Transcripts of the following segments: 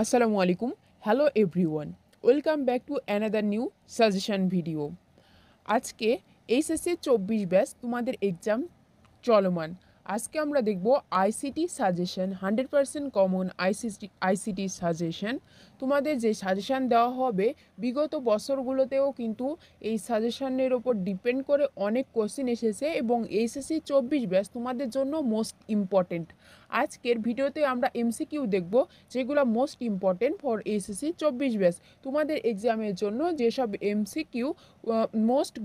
Assalamu alaikum. Hello everyone. Welcome back to another new suggestion video. আজকে HSC 24 batch তোমাদের exam চলমান। আজকে আমরা দেখব ICT suggestion 100% common ICT suggestion. তোমাদের যে সাজেশন দেওয়া হবে বিগত বছরগুলোতেও কিন্তু এই সাজেশনের ওপর ডিপেন্ড করে অনেক কোশ্চেন এসেছে এবং এইচএসসি 24 ব্যাচ তোমাদের জন্য মোস্ট ইম্পর্টেন্ট। আজকের ভিডিওতে আমরা এমসিকিউ দেখব যেগুলো most important for HSC 24 batch. তোমাদের এক্সামের জন্য যেসব এমসিকিউ মোস্ট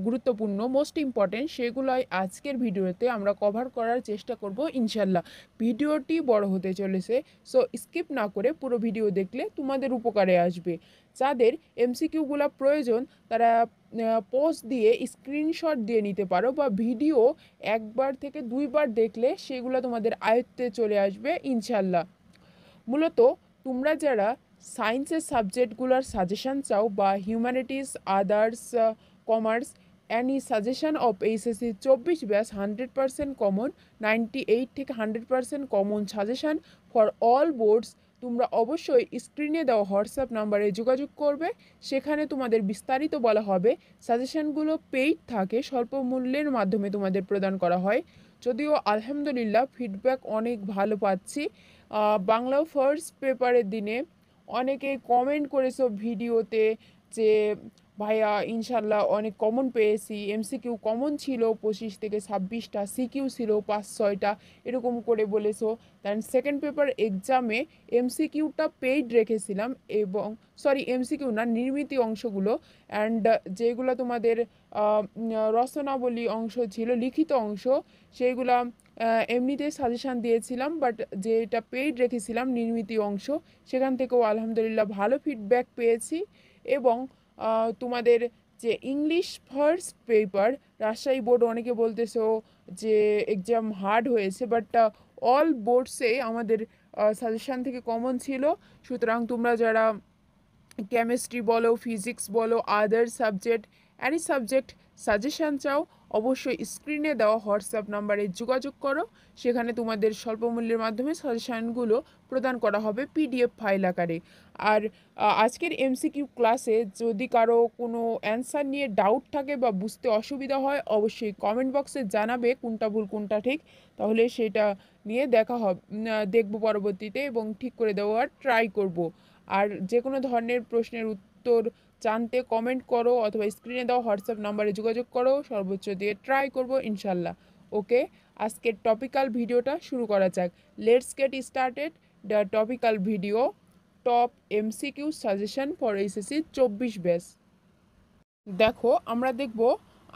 গুরুত্বপূর্ণ মোস্ট ইম্পর্টেন্ট সেগুলোই আজকের ভিডিওতে আমরা কভার করার চেষ্টা করব ইনশাল্লাহ। ভিডিওটি বড় হতে চলেছে, সো স্কিপ না করে পুরো ভিডিও দেখলে তোমাদের উপকারে আসবে। যাদের এমসিকিউগুলো প্রয়োজন তারা পোস্ট দিয়ে স্ক্রিনশট দিয়ে নিতে পারো বা ভিডিও একবার থেকে দুইবার দেখলে সেগুলো তোমাদের আয়ত্তে চলে আসবে ইনশাল্লাহ। মূলত তোমরা যারা সায়েন্সের সাবজেক্টগুলোর সাজেশন চাও বা humanities, others, commerce, any suggestion of HSC 24 batch 100% common, 98 থেকে 100% common suggestion for all boards, তোমরা অবশ্যই স্ক্রিনে দেওয়া হোয়াটসঅ্যাপ নাম্বারে যোগাযোগ করবে। সেখানে তোমাদের বিস্তারিত বলা হবে। সাজেশনগুলো পেইড থাকে, স্বল্প মূল্যের মাধ্যমে তোমাদের প্রদান করা হয়। যদিও আলহামদুলিল্লাহ ফিডব্যাক অনেক ভালো পাচ্ছি। বাংলা ফার্স্ট পেপারের দিনে অনেকে কমেন্ট করেছো ভিডিওতে যে ভাইয়া ইনশাল্লাহ অনেক কমন পেয়েছি, এমসিকিউ কমন ছিল 25 থেকে 26টা, সিকিউ ছিল 5-6টা, এরকম করে বলেছো। দেন সেকেন্ড পেপার এক্সামে এমসিকিউটা পেইড রেখেছিলাম এবং এমসিকিউ না, নির্মিত অংশগুলো অ্যান্ড যেগুলো তোমাদের রচনাবলী অংশ ছিল, লিখিত অংশ, সেইগুলা এমনিতে সাজেশান দিয়েছিলাম, বাট যেটা পেইড রেখেছিলাম নির্মিত অংশ সেখান থেকেও আলহামদুলিল্লাহ ভালো ফিডব্যাক পেয়েছি। এবং তোমাদের যে English first paper Rajshahi board, অনেকে বলতেছো যে এক্সাম হার্ড হয়েছে, বাট অল বোর্ডসে আমাদের সাজেশান থেকে কমন ছিল। সুতরাং তোমরা যারা কেমিস্ট্রি বলো, ফিজিক্স বলো, other subject, any subject suggestion চাও, অবশ্যই স্ক্রিনে দেওয়া হোয়াটসঅ্যাপ নাম্বারে যোগাযোগ করো। সেখানে তোমাদের স্বল্প মূল্যের মাধ্যমে সাজেশানগুলো প্রদান করা হবে পিডিএফ ফাইল আকারে। আর আজকের এমসিকিউ ক্লাসে যদি কারো কোনো অ্যান্সার নিয়ে ডাউট থাকে বা বুঝতে অসুবিধা হয়, অবশ্যই কমেন্ট বক্সে জানাবে কোনটা ভুল কোনটা ঠিক, তাহলে সেটা নিয়ে দেখব পরবর্তীতে এবং ঠিক করে দেওয়ার ট্রাই করব। আর যে কোনো ধরনের প্রশ্নের উত্তর জানতে কমেন্ট করো অথবা স্ক্রিনে দেওয়া হোয়াটসঅ্যাপ নাম্বারে যোগাযোগ করো, সর্বোচ্চ দিয়ে ট্রাই করব ইনশাল্লাহ। ওকে, আজকের টপিক্যাল ভিডিওটা শুরু করা যাক। Let's get started the topical video, top MCQ suggestion for HSC 24 batch. দেখো আমরা দেখব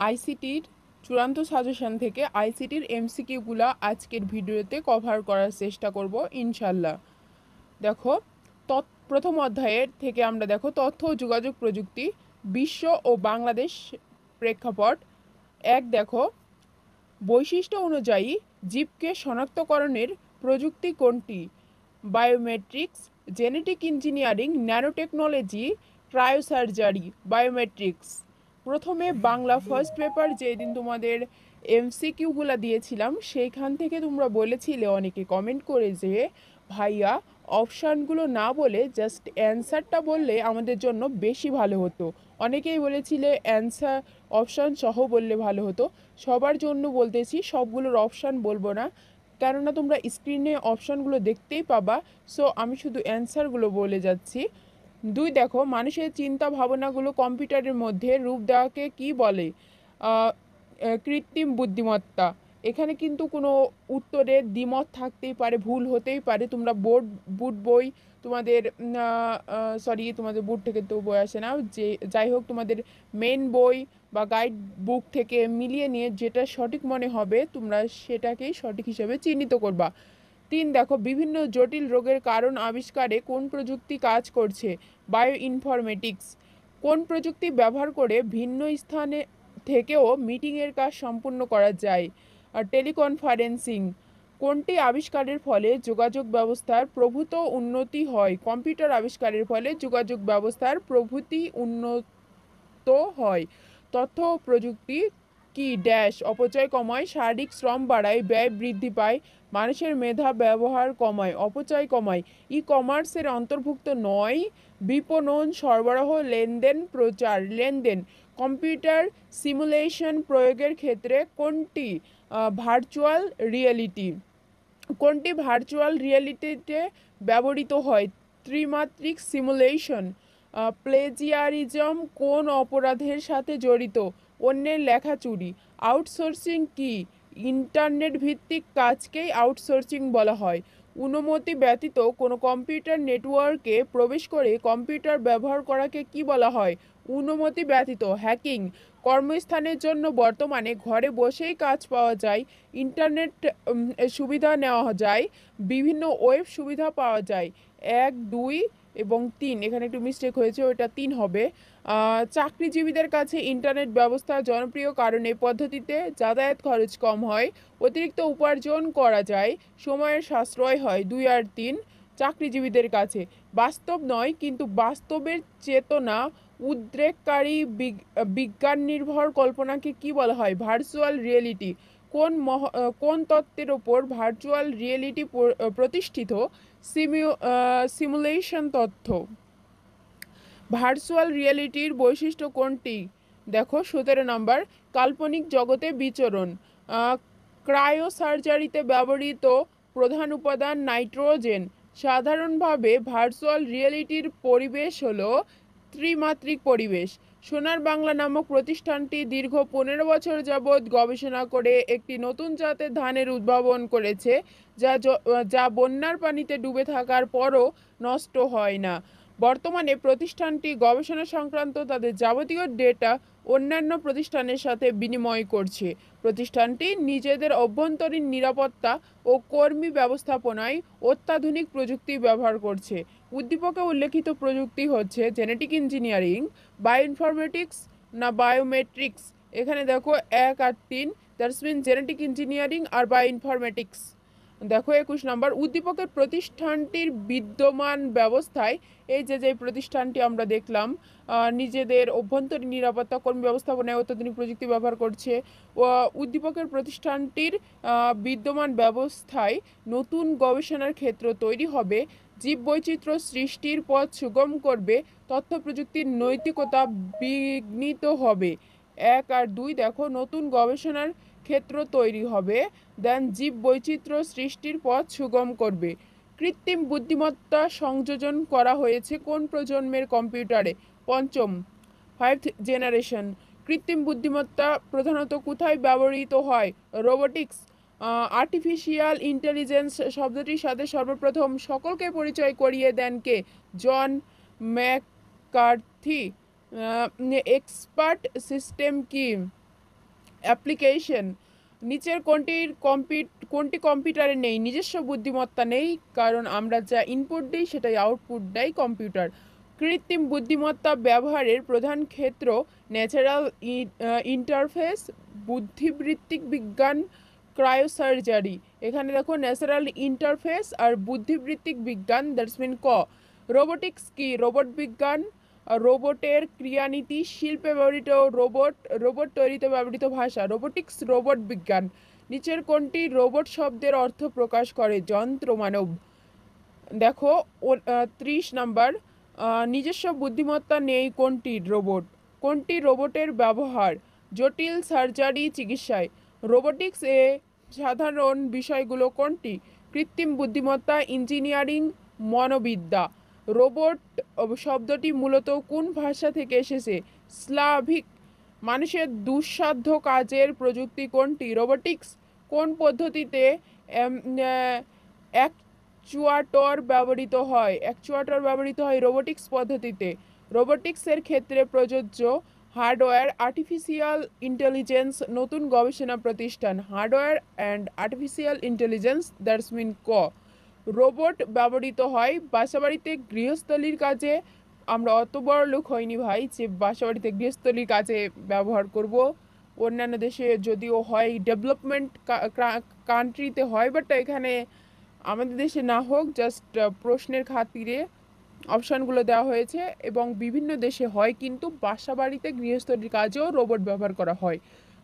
আইসিটির চূড়ান্ত সাজেশন থেকে আইসিটির এমসিকিউগুলো আজকের ভিডিওতে কভার করার চেষ্টা করব ইনশাল্লাহ। দেখো প্রথম অধ্যায়ের থেকে আমরা দেখো তথ্য ও যোগাযোগ প্রযুক্তি, বিশ্ব ও বাংলাদেশ প্রেক্ষাপট। দেখো বৈশিষ্ট্য অনুযায়ী জীবকে শনাক্তকরণের প্রযুক্তি কোনটি? Biometrics, genetic engineering, nanotechnology, cryosurgery, biometrics. প্রথমে বাংলা ফার্স্ট পেপার যেদিন তোমাদের এমসিকিউগুলো দিয়েছিলাম সেইখান থেকে তোমরা বলেছিলে অনেকে কমেন্ট করে যে ভাইয়া অপশানগুলো না বলে জাস্ট অ্যান্সারটা বললে আমাদের জন্য বেশি ভালো হতো। অনেকেই বলেছিলে অ্যান্সার অপশান সহ বললে ভালো হতো। সবার জন্য বলতেছি, সবগুলোর অপশান বলবো না, কেননা তোমরা স্ক্রিনে অপশানগুলো দেখতেই পাবা। সো আমি শুধু অ্যান্সারগুলো বলে যাচ্ছি। দেখো মানুষের চিন্তা ভাবনাগুলো কম্পিউটারের মধ্যে রূপ দেওয়াকে কি বলে? কৃত্রিম বুদ্ধিমত্তা। এখানে কিন্তু কোনো উত্তরের দ্বিমত থাকতেই পারে, ভুল হতেই পারে। তোমরা বুট বই তোমাদের তোমাদের বুট থেকে তো বই আসে না, যে যাই হোক তোমাদের মেন বই বা গাইড বুক থেকে মিলিয়ে নিয়ে যেটা সঠিক মনে হবে তোমরা সেটাকেই সঠিক হিসেবে চিহ্নিত করবা। দেখো বিভিন্ন জটিল রোগের কারণ আবিষ্কারে কোন প্রযুক্তি কাজ করছে? Bio informatics. কোন প্রযুক্তি ব্যবহার করে ভিন্ন স্থানে থেকেও মিটিংয়ের কাজ সম্পূর্ণ করা যায়? আর টেলিকনফারেন্সিং। কোনটি আবিষ্কারের ফলে যোগাযোগ ব্যবস্থার প্রভূত উন্নতি হয়? কম্পিউটার আবিষ্কারের ফলে যোগাযোগ ব্যবস্থার প্রভূতি উন্নত হয়। তথ্য প্রযুক্তি কি ড্যাশ অপচয় কমায়, শারীরিক শ্রম বাড়ায়, ব্যয় বৃদ্ধি পায়, মানুষের মেধা ব্যবহার কমায়, অপচয় কমায়, ই কমার্সের অন্তর্ভুক্ত নয়, বিপণন, সরবরাহ, লেনদেন, প্রচার, লেনদেন, কম্পিউটার সিমুলেশন প্রয়োগের ক্ষেত্রে কোনটি ভার্চুয়াল রিয়েলিটি, কোনটি ভার্চুয়াল রিয়েলিটিতে ব্যবহৃত হয়, ত্রিমাত্রিক সিমুলেশন, প্লেজিয়ারিজম কোন অপরাধের সাথে জড়িত, অন্যের লেখা চুরি, আউটসোর্সিং কি, ইন্টারনেট ভিত্তিক কাজকেই আউটসোর্সিং বলা হয়, অনুমতি ব্যতীত কোনো কম্পিউটার নেটওয়ার্কে প্রবেশ করে কম্পিউটার ব্যবহার করাকে কি বলা হয়, অনুমতি ব্যতীত, হ্যাকিং, কর্মস্থানের জন্য বর্তমানে ঘরে বসেই কাজ পাওয়া যায়, ইন্টারনেট সুবিধা নেওয়া যায়, বিভিন্ন ওয়েব সুবিধা পাওয়া যায়, 1, 2 এবং 3, এখানে একটু মিস্টেক হয়েছে, ওটা 3 হবে। চাকরিজীবীদের কাছে ইন্টারনেট ব্যবস্থা জনপ্রিয় কারণ এই পদ্ধতিতে যাতায়াত খরচ কম হয়, অতিরিক্ত উপার্জন করা যায়, সময়ের সাশ্রয় হয়, 2 আর 3 চাকরিজীবীদের কাছে। বাস্তব নয় কিন্তু বাস্তবের চেতনা উদ্রেককারী বিজ্ঞান নির্ভর কল্পনাকে কি বলা হয়, ভার্চুয়াল রিয়েলিটি, কোন তত্ত্বের ওপর ভার্চুয়াল রিয়েলিটি প্রতিষ্ঠিত, সিমুলেশন তথ্য। ভার্চুয়াল রিয়েলিটির বৈশিষ্ট্য কোনটি, দেখো 17 নম্বর, কাল্পনিক জগতে বিচরণ, ক্রায়োসার্জারিতে ব্যবহৃত প্রধান উপাদান নাইট্রোজেন, সাধারণভাবে ভার্চুয়াল রিয়েলিটির পরিবেশ হলো ত্রিমাত্রিক পরিবেশ। সোনার বাংলা নামক প্রতিষ্ঠানটি দীর্ঘ 15 বছর যাবৎ গবেষণা করে একটি নতুন জাতের ধানের উদ্ভাবন করেছে যা বন্যার পানিতে ডুবে থাকার পরও নষ্ট হয় না। বর্তমানে প্রতিষ্ঠানটি গবেষণা সংক্রান্ত তাদের যাবতীয় ডেটা অন্যান্য প্রতিষ্ঠানের সাথে বিনিময় করছে। প্রতিষ্ঠানটি নিজেদের অভ্যন্তরীণ নিরাপত্তা ও কর্মী ব্যবস্থাপনায় অত্যাধুনিক প্রযুক্তি ব্যবহার করছে। উদ্দীপকে উল্লেখিত প্রযুক্তি হচ্ছে জেনেটিক ইঞ্জিনিয়ারিং, বায়োইনফরমেটিক্স না বায়োমেট্রিক্স, এখানে দেখো 1 আর 3, দ্যাটস মিন জেনেটিক ইঞ্জিনিয়ারিং আর বায়োইনফরমেটিক্স। দেখো 21 নম্বর, উদ্দীপকের প্রতিষ্ঠানটির বিদ্যমান ব্যবস্থায়, এই যে প্রতিষ্ঠানটি আমরা দেখলাম নিজেদের অভ্যন্তরীণ নিরাপত্তা কর্মী ব্যবস্থাপনায় অত্যাধুনিক প্রযুক্তি ব্যবহার করছে, উদ্দীপকের প্রতিষ্ঠানটির বিদ্যমান ব্যবস্থায় নতুন গবেষণার ক্ষেত্র তৈরি হবে, জীববৈচিত্র্য সৃষ্টির পথ সুগম করবে, তথ্য প্রযুক্তির নৈতিকতা বিঘ্নিত হবে। 1 আর 2 দেখো, নতুন গবেষণার ক্ষেত্র তৈরি হবে, দেন জীববৈচিত্র্য সৃষ্টির পথ সুগম করবে। কৃত্রিম বুদ্ধিমত্তা সংযোজন করা হয়েছে কোন প্রজন্মের কম্পিউটারে, পঞ্চম 5th জেনারেশন। কৃত্রিম বুদ্ধিমত্তা প্রধানত কোথায় ব্যবহৃত হয়, রোবোটিক্স। আর্টিফিশিয়াল ইন্টেলিজেন্স শব্দটির সাথে সর্বপ্রথম সকলকে পরিচয় করিয়ে দেন কে, জন ম্যাককার্থি। এক্সপার্ট সিস্টেম কি, অ্যাপ্লিকেশন। নিচের কোনটি কম্পিউটারে নেই, নিজস্ব বুদ্ধিমত্তা নেই, কারণ আমরা যা ইনপুট দিই সেটাই আউটপুট দেয় কম্পিউটার। কৃত্রিম বুদ্ধিমত্তা ব্যবহারের প্রধান ক্ষেত্র ন্যাচারাল ইন্টারফেস, বুদ্ধিবৃত্তিক বিজ্ঞান, ক্রায়োসার্জারি। এখানে দেখো ন্যাচারাল ইন্টারফেস আর বুদ্ধিবৃত্তিক বিজ্ঞান, দ্যাটস মিন ক। রোবোটিক্স কি, রোবট বিজ্ঞান, রোবটের ক্রিয়ানীতি, শিল্পে ব্যবহৃত রোবট তৈরিতে ব্যবহৃত ভাষা, রোবোটিক্স, রোবট বিজ্ঞান। নিচের কোনটি রোবট শব্দের অর্থ প্রকাশ করে, যন্ত্র, মানব। দেখো 30 নাম্বার, নিজস্ব বুদ্ধিমত্তা নেই কোনটি রোবটের ব্যবহার, জটিল সার্জারি চিকিৎসায়। রোবোটিক্স এ সাধারণ বিষয়গুলো কোনটি, কৃত্রিম বুদ্ধিমত্তা, ইঞ্জিনিয়ারিং, মনোবিদ্যা। রোবট শব্দটি মূলত কোন ভাষা থেকে এসেছে, স্লাভিক। মানুষের দুঃসাধ্য কাজের প্রযুক্তি কোনটি, রোবোটিক্স। কোন পদ্ধতিতে অ্যাকচুয়াটর ব্যবহৃত হয় রোবোটিক্স পদ্ধতিতে। রোবোটিক্সের ক্ষেত্রে প্রযোজ্য হার্ডওয়্যার, আর্টিফিশিয়াল ইন্টেলিজেন্স নতুন গবেষণা প্রতিষ্ঠান, hardware and artificial intelligence, that's mean ক। রোবট ব্যবহৃত হয় বাসাবাড়িতে, গৃহস্থলীর কাজে। আমরা অত বড় লোক হইনি ভাই যে বাসাবাড়িতে গৃহস্থলীর কাজে ব্যবহার করব। অন্যান্য দেশে যদিও হয়, ডেভেলপমেন্ট কান্ট্রিতে হয়, বাট এখানে আমাদের দেশে না হোক, জাস্ট প্রশ্নের খাতিরে অপশানগুলো দেওয়া হয়েছে, এবং বিভিন্ন দেশে হয় কিন্তু বাসাবাড়িতে গৃহস্থলীর কাজেও রোবট ব্যবহার করা হয়।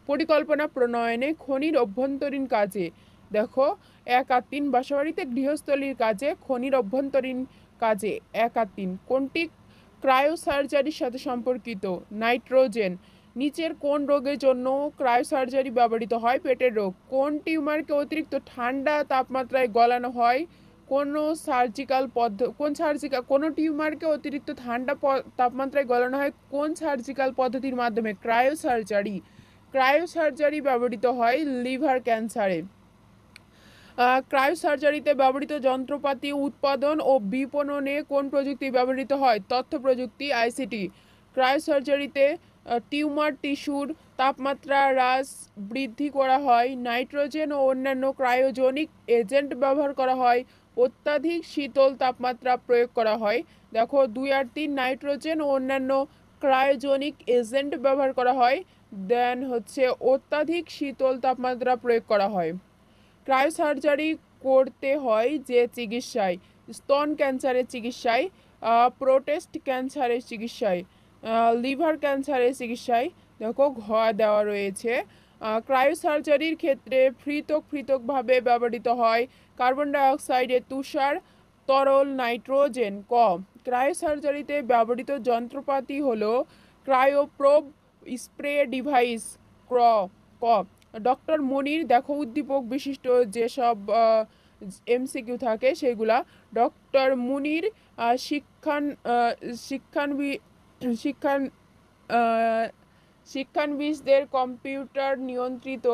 পরিকল্পনা প্রণয়নে, খনির অভ্যন্তরীণ কাজে। দেখো 1 আর 3 বাসাবাড়িতে গৃহস্থলীর কাজে, খনির অভ্যন্তরীণ কাজে 1 আর 3 কোনটি ক্রায়োসার্জারির সাথে সম্পর্কিত? নাইট্রোজেন। নিচের কোন রোগের জন্য ক্রায়োসার্জারি ব্যবহৃত হয়? পেটের রোগ। কোন টিউমারকে অতিরিক্ত ঠান্ডা তাপমাত্রায় গলানো হয়? কোন টিউমারকে অতিরিক্ত ঠান্ডা তাপমাত্রায় গলানো হয় কোন সার্জিক্যাল পদ্ধতির মাধ্যমে? ক্রায়োসার্জারি। ক্রায়োসার্জারি ব্যবহৃত হয় লিভার ক্যান্সারে। ক্রায়োসার্জারিতে ব্যবহৃত যন্ত্রপাতি উৎপাদন ও বিপণনে কোন প্রযুক্তি ব্যবহৃত হয়? তথ্য প্রযুক্তি, আইসিটি। ক্রায়োসার্জারিতে টিউমার টিস্যুর তাপমাত্রা হ্রাস বৃদ্ধি করা হয়। নাইট্রোজেন ও অন্যান্য ক্রায়োজেনিক এজেন্ট ব্যবহার করা হয়। অত্যাধিক শীতল তাপমাত্রা প্রয়োগ করা হয়। দেখো 2 আর 3 নাইট্রোজেন ও অন্যান্য ক্রায়োজেনিক এজেন্ট ব্যবহার করা হয়। দেন হচ্ছে অত্যাধিক শীতল তাপমাত্রা প্রয়োগ করা হয়। ক্রায়োসার্জারি করতে হয় যে চিকিৎসায়? স্তন ক্যান্সারের চিকিৎসায়, প্রোস্টেট ক্যান্সারের চিকিৎসায়, লিভার ক্যান্সারের চিকিৎসায়। দেখো ঘ দেওয়া রয়েছে। ক্রায়োসার্জারির ক্ষেত্রে পৃথকভাবে ব্যবহৃত হয় কার্বন ডাইঅক্সাইডের তুষার তরল, নাইট্রোজেন। ক ক্রায়োসার্জারিতে ব্যবহৃত যন্ত্রপাতি হলো ক্রায়োপ্রোব স্প্রে ডিভাইস। ক ক ডক্টর মনির। দেখো উদ্দীপক বিশিষ্ট যেসব এমসিকিউ থাকে সেগুলা। ডক্টর মুনির শিক্ষান শিক্ষানবি- শিক্ষান শিক্ষানবিশদের কম্পিউটার নিয়ন্ত্রিত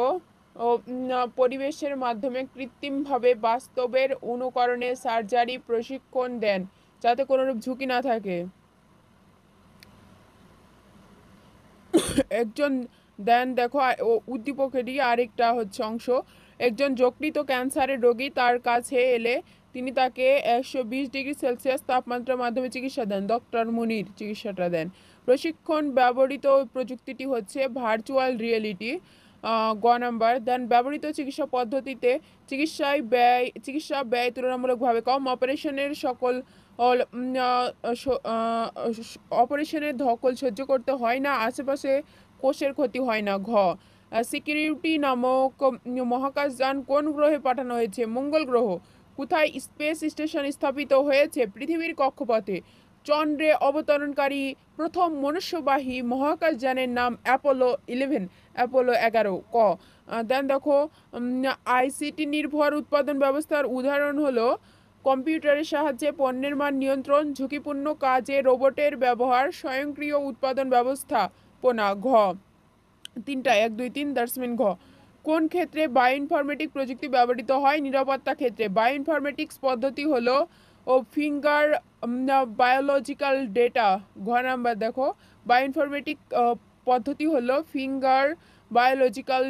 পরিবেশের মাধ্যমে কৃত্রিমভাবে বাস্তবের অনুকরণে সার্জারি প্রশিক্ষণ দেন যাতে কোনোরূপ ঝুঁকি না থাকে। একজন দেখো উদ্দীপকেরই আরেকটা হচ্ছে অংশ। একজন যকৃত ক্যান্সারের রোগী তার কাছে এলে তিনি তাকে 120 ডিগ্রি সেলসিয়াস তাপমাত্রার মাধ্যমে চিকিৎসা দেন। ডক্টর মুনির চিকিৎসাটা দেন। প্রশিক্ষণ ব্যবহৃত প্রযুক্তিটি হচ্ছে ভার্চুয়াল রিয়েলিটি। গ নাম্বার। ব্যবহৃত চিকিৎসা পদ্ধতিতে চিকিৎসা ব্যয় তুলনামূলকভাবে কম। অপারেশনের ধকল সহ্য করতে হয় না। আশেপাশে কোষের ক্ষতি হয় না। ঘ সিকিউরিটি নামক মহাকাশযান কোন গ্রহে পাঠানো হয়েছে? মঙ্গল গ্রহ। কোথায় স্পেস স্টেশন স্থাপিত হয়েছে? পৃথিবীর কক্ষপথে। চন্দ্রে অবতরণকারী প্রথম মনুষ্যবাহী মহাকাশযানের নাম অ্যাপোলো 11, অ্যাপোলো 11। ক দেখো আইসিটি নির্ভর উৎপাদন ব্যবস্থার উদাহরণ হলো কম্পিউটারের সাহায্যে পণ্যের মান নিয়ন্ত্রণ, ঝুঁকিপূর্ণ কাজে রোবটের ব্যবহার, স্বয়ংক্রিয় উৎপাদন ব্যবস্থাপনা। ঘ 3টা 1 2 3 দ্যাটসমিন ঘ। কোন ক্ষেত্রে বায়োইনফরমেটিক প্রযুক্তি ব্যবহৃত হয়? নিরাপত্তা ক্ষেত্রে। বায়োইনফরমেটিক্স পদ্ধতি হলো ফিঙ্গার বায়োলজিক্যাল ডেটা। ঘ নাম্বার। দেখো বায়োইনফরমেটিক পদ্ধতি হলো ফিঙ্গার বায়োলজিক্যাল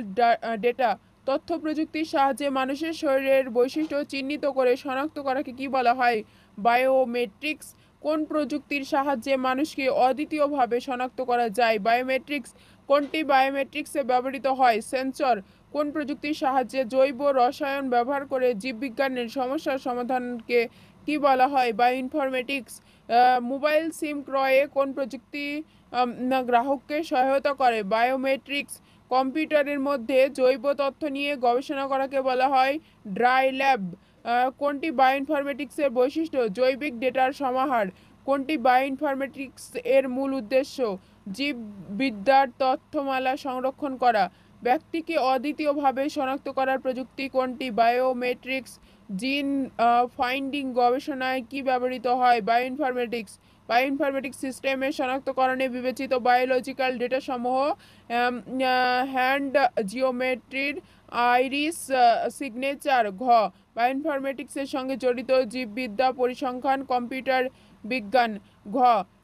ডেটা। তথ্য প্রযুক্তির সাহায্যে মানুষের শরীরের বৈশিষ্ট্য চিহ্নিত করে শনাক্ত করাকে কি বলা হয়? বায়োমেট্রিক্স। কোন প্রযুক্তির সাহায্যে মানুষকে অদ্বিতীয়ভাবে শনাক্ত করা যায়? বায়োমেট্রিক্স। কোনটি বায়োমেট্রিক্সে ব্যবহৃত হয়? সেন্সর। কোন প্রযুক্তির সাহায্যে জৈব রসায়ন ব্যবহার করে জীববিজ্ঞানের সমস্যার সমাধানকে কি বলা হয়? বায়োইনফরমেটিক্স। মোবাইল সিম ক্রয়ে কোন প্রযুক্তি গ্রাহককে সহায়তা করে? বায়োমেট্রিক্স। কম্পিউটারের মধ্যে জৈব তথ্য নিয়ে গবেষণা করাকে বলা হয় ড্রাই ল্যাব। কোনটি বায়োইনফরমেটিক্সের বৈশিষ্ট্য? জৈবিক ডেটার সমাহার। কোনটি বায়োইনফরমেটিক্স এর মূল উদ্দেশ্য? জীববিদ্যার তথ্যমালা সংরক্ষণ করা। ব্যক্তিকে অদ্বিতীয়ভাবে শনাক্ত করার প্রযুক্তি কোনটি? বায়োমেট্রিক্স। জিন ফাইন্ডিং গবেষণায় কি ব্যবহৃত হয়? বায়োইনফরমেটিক্স। বায়োইনফরমেটিক্স সিস্টেমের শনাক্তকরণে বিবেচিত বায়োলজিক্যাল ডেটা সমূহ হ্যান্ড জিওমেট্রির আইরিস সিগনেচার। ঘ বায়োইনফরমেটিক্সের সঙ্গে জড়িত জীববিদ্যা, পরিসংখ্যান, কম্পিউটার বিজ্ঞান। ঘ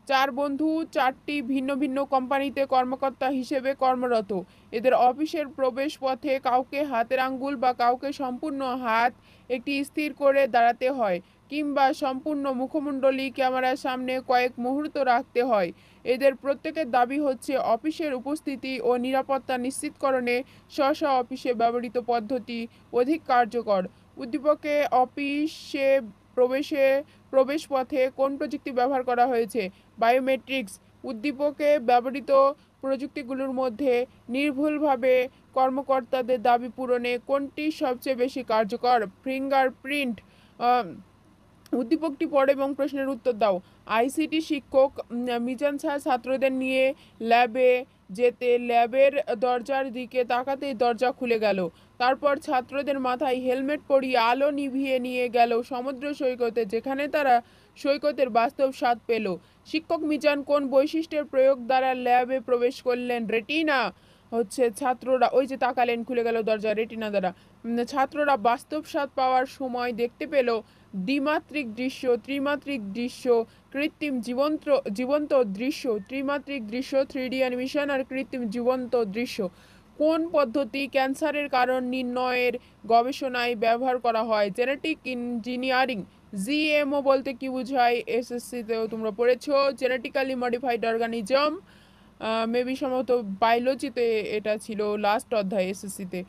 4 বন্ধু 4টি ভিন্ন ভিন্ন কোম্পানিতে কর্মকর্তা হিসেবে কর্মরত। এদের অফিসের প্রবেশ পথে কাউকে হাতের আঙ্গুল বা কাউকে সম্পূর্ণ হাত একটি স্থির করে দাঁড়াতে হয়, কিংবা সম্পূর্ণ মুখমণ্ডলী ক্যামেরার সামনে কয়েক মুহূর্ত রাখতে হয়। এদের প্রত্যেকের দাবি হচ্ছে অফিসের উপস্থিতি ও নিরাপত্তা নিশ্চিতকরণে স্ব অফিসে ব্যবহৃত পদ্ধতি অধিক কার্যকর। উদ্দীপকে অফিসে প্রবেশ পথে কোন প্রযুক্তি ব্যবহার করা হয়েছে? বায়োমেট্রিক্স। উদ্দীপকে ব্যবহৃত প্রযুক্তিগুলোর মধ্যে নির্ভুলভাবে কর্মকর্তাদের দাবি পূরণে কোনটি সবচেয়ে বেশি কার্যকর? ফিঙ্গারপ্রিন্ট। উদ্দীপকটি পড়ো এবং প্রশ্নের উত্তর দাও। আইসিটি শিক্ষক মিজান স্যার ছাত্রদের নিয়ে ল্যাবে যেতে ল্যাবের দরজার দিকে তাকাতেই দরজা খুলে গেল। তারপর ছাত্রদের মাথায় হেলমেট পরিয়ে আলো নিভিয়ে নিয়ে গেল সমুদ্র সৈকতে, যেখানে তারা সৈকতের বাস্তব স্বাদ পেল। শিক্ষক মিজান কোন বৈশিষ্ট্যের প্রয়োগ দ্বারা ল্যাবে প্রবেশ করলেন? রেটিনা। ছাত্ররা ওই যে তাকালেন, খুলে গেল দরজা, রেটিনা দ্বারা। ছাত্ররা বাস্তব স্বাদ পাওয়ার সময় দেখতে পেল দ্বিমাত্রিক দৃশ্য, ত্রিমাত্রিক দৃশ্য, কৃত্রিম জীবন্ত দৃশ্য, ত্রিমাত্রিক দৃশ্য, 3D অ্যানিমেশন আর কৃত্রিম জীবন্ত দৃশ্য। কোন পদ্ধতি ক্যান্সারের কারণ নির্ণয়ের গবেষণায় ব্যবহার করা হয়? Genetic engineering. জিএমও বলতে কি বোঝায়? এসএসসিতেও তোমরা পড়েছো। জেনেটিক্যালি মডিফাইড অর্গানিজম, মেবি সম্ভবত বায়োলজিতে এটা ছিল লাস্ট অধ্যায় এসএসসিতে।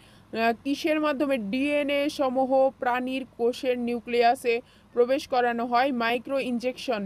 কিসের মাধ্যমে ডিএনএ সমূহ প্রাণীর কোষের নিউক্লিয়াসে প্রবেশ করানো হয়? Micro injection.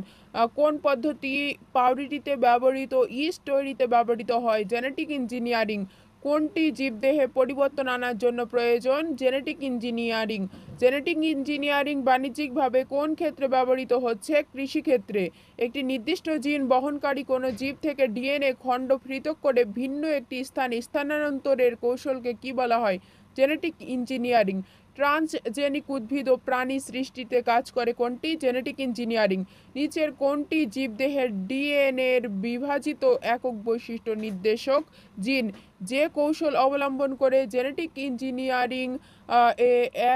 কোন পদ্ধতি পাউরুটিতে ব্যবহৃত ইস্ট তৈরিতে ব্যবহৃত হয়? Genetic engineering. কোনটি জীবদেহে পরিবর্তন আনার জন্য প্রয়োজন? Genetic engineering. জেনেটিক ইঞ্জিনিয়ারিং বাণিজ্যিকভাবে কোন ক্ষেত্রে ব্যবহৃত হচ্ছে? কৃষিক্ষেত্রে। একটি নির্দিষ্ট জিন বহনকারী কোনো জীব থেকে ডিএনএ খণ্ড পৃথক করে ভিন্ন একটি স্থানে স্থানান্তরের কৌশলকে কি বলা হয়? Genetic engineering. ট্রান্সজেনিক উদ্ভিদ ও প্রাণী সৃষ্টিতে কাজ করে কোনটি? Genetic engineering. নিচের কোনটি জীবদেহের ডিএনএর বিভাজিত একক বৈশিষ্ট্য নির্দেশক জিন? যে কৌশল অবলম্বন করে জেনেটিক ইঞ্জিনিয়ারিং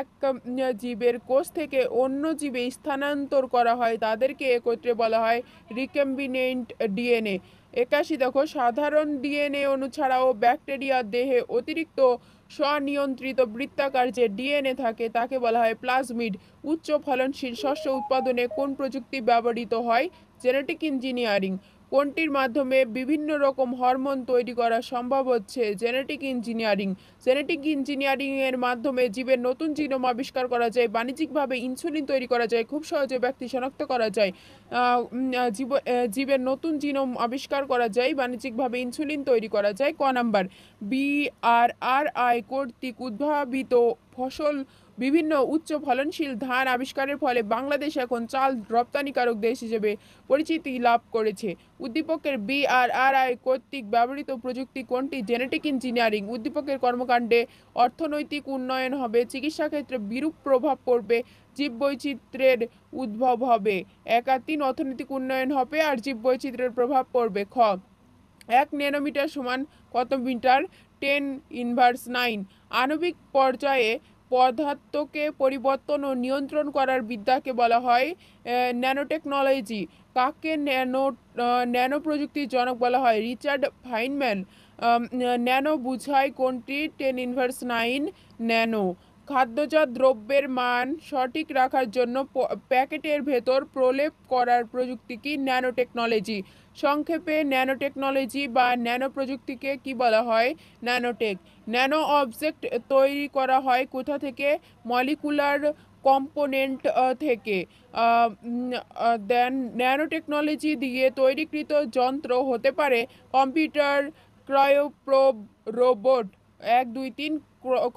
এক জীবের কোষ থেকে অন্য জীবে স্থানান্তর করা হয় তাদেরকে একত্রে বলা হয় রিকম্বিনেন্ট ডিএনএ। 81 দেখো, সাধারণ ডিএনএ অণু ছাড়াও ব্যাকটেরিয়ার দেহে অতিরিক্ত স্বনিয়ন্ত্রিত বৃত্তাকার যে ডিএনএ থাকে তাকে বলা হয় প্লাজমিড। উচ্চ ফলনশীল শস্য উৎপাদনে কোন প্রযুক্তি ব্যবহৃত হয়? Genetic engineering. কোনটির মাধ্যমে বিভিন্ন রকম হরমোন তৈরি করা সম্ভব হচ্ছে? Genetic engineering. জেনেটিক ইঞ্জিনিয়ারিং এর মাধ্যমে জীবের নতুন জিনোম আবিষ্কার করা যায়, বাণিজ্যিকভাবে ইনসুলিন তৈরি করা যায়, খুব সহজে ব্যক্তি শনাক্ত করা যায়। জীবের নতুন জিনোম আবিষ্কার করা যায়, বাণিজ্যিকভাবে ইনসুলিন তৈরি করা যায়। ক নাম্বার। বিআরআরআই কর্তৃক উদ্ভাবিত ফসল বিভিন্ন উচ্চ ফলনশীল ধান আবিষ্কারের ফলে বাংলাদেশ এখন চাল রপ্তানিকারক দেশ হিসেবে পরিচিতি লাভ করেছে। উদ্দীপকের বিআরআরআই কর্তৃক ব্যবহৃত প্রযুক্তি কোনটি? Genetic engineering. উদ্দীপকের কর্মকাণ্ডে অর্থনৈতিক উন্নয়ন হবে, চিকিৎসা ক্ষেত্রে বিরূপ প্রভাব পড়বে, জীববৈচিত্র্যের উদ্ভব হবে। 3 অর্থনৈতিক উন্নয়ন হবে আর জীববৈচিত্র্যের প্রভাব পড়বে। খ 1 ন্যানোমিটার সমান কত মিটার? 10⁻⁹। আণবিক পর্যায়ে পদার্থকে পরিবর্তন ও নিয়ন্ত্রণ করার বিদ্যাকে বলা হয় ন্যানোটেকনোলজি। কাকে ন্যানো প্রযুক্তির জনক বলা হয়? Richard Feynman. ন্যানো বুঝায় কোনটি? 10⁹ ন্যানো। খাদ্যজাত দ্রব্যের মান সঠিক রাখার জন্য প্যাকেটের ভেতর প্রলেপ করার প্রযুক্তি কি? Nano technology. সংক্ষেপে ন্যানো টেকনোলজি বা ন্যানো প্রযুক্তিকে কি বলা হয়? ন্যানোটেক। ন্যানো অবজেক্ট তৈরি করা হয় কোথা থেকে? মলিকুলার কম্পোনেন্ট থেকে। দেন ন্যানো টেকনোলজি দিয়ে তৈরিকৃত যন্ত্র হতে পারে computer, cryoprobe, robot. 1 2 3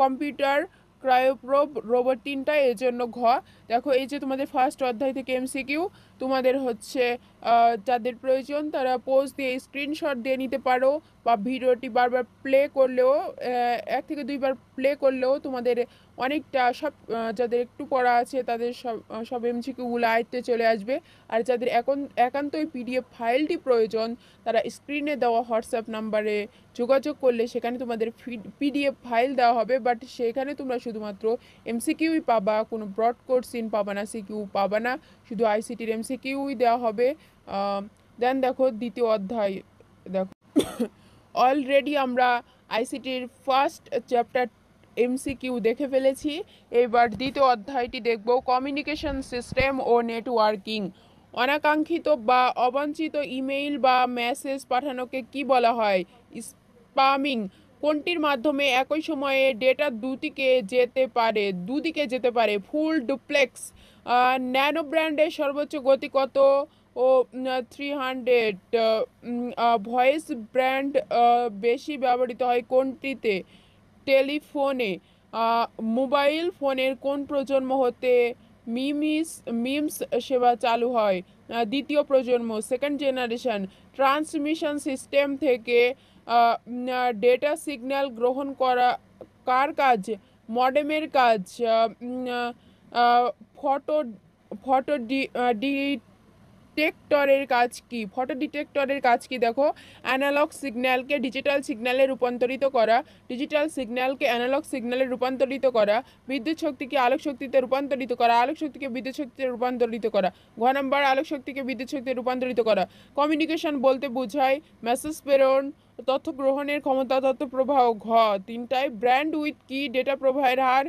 computer, cryoprobe, robot 3টা। এর জন্য ঘ। দেখো এই যে তোমাদের ফার্স্ট অধ্যায় থেকে এমসিকিউ তোমাদের যাদের প্রয়োজন তারা পোজ দিয়ে স্ক্রিনশট দিয়ে নিতে পারো, বা ভিডিওটি বারবার প্লে করলেও 1 থেকে 2 বার প্লে করলেও তোমাদের অনেকটা যাদের একটু পড়া আছে তাদের সব এমসিকিউগুলো আয়ত্তে চলে আসবে। আর যাদের একান্তই পিডিএফ ফাইলটি প্রয়োজন তারা স্ক্রিনে দেওয়া হোয়াটসঅ্যাপ নাম্বারে যোগাযোগ করলে সেখানে তোমাদের পিডিএফ ফাইল দেওয়া হবে, বাট সেখানে তোমরা শুধুমাত্র এমসিকিউই পাবা, কোনো ব্রড কোর্সিন পাবা না, সিকিউ পাবা না, শুধু আইসিটির এমসিকিউই দেওয়া হবে। দেন দেখো দ্বিতীয় অধ্যায়। দেখো অলরেডি আমরা আইসিটির ফার্স্ট চ্যাপ্টার এমসিকিউ দেখে ফেলেছি, এবার দ্বিতীয় অধ্যায়টি দেখব কমিউনিকেশন সিস্টেম ও নেটওয়ার্কিং। অনাকাঙ্ক্ষিত বা অবাঞ্ছিত ইমেইল বা মেসেজ পাঠানোকে কি বলা হয়? স্প্যামিং। কোনটির মাধ্যমে একই সময়ে ডেটা দুদিকে যেতে পারে? Full duplex. ন্যানো ব্র্যান্ডের সর্বোচ্চ গতি কত? ও 300। ভয়েস ব্র্যান্ড বেশি ব্যবহৃত হয় কোনটিতে? টেলিফোনে। মোবাইল ফোনের কোন প্রজন্ম হতে মিমিস মিমস সেবা চালু হয়? দ্বিতীয় প্রজন্ম, সেকেন্ড জেনারেশন। ট্রান্সমিশন সিস্টেম থেকে ডেটা সিগন্যাল গ্রহণ করা কার কাজ? মডেমের কাজ। ফটো ফটো ডিটেক্টরের কাজ কি? ফটো ডিটেক্টরের কাজ কি দেখো? অ্যানালগ সিগন্যালকে ডিজিটাল সিগন্যালে রূপান্তরিত করা, ডিজিটাল সিগন্যালকে অ্যানালগ সিগন্যালে রূপান্তরিত করা, বিদ্যুৎ শক্তিকে আলোক শক্তিতে রূপান্তরিত করা, আলোক শক্তিকে বিদ্যুৎ শক্তিতে রূপান্তরিত করা। ঘ নাম্বার, আলোক শক্তিকে বিদ্যুৎ শক্তিতে রূপান্তরিত করা। কমিউনিকেশন বলতে বোঝায় মেসেজ প্রেরণ, তথ্য গ্রহণের ক্ষমতা, তথ্য প্রবাহ। ঘ তিনটায়। ব্র্যান্ড উইথ কি? ডেটা প্রবাহের হার।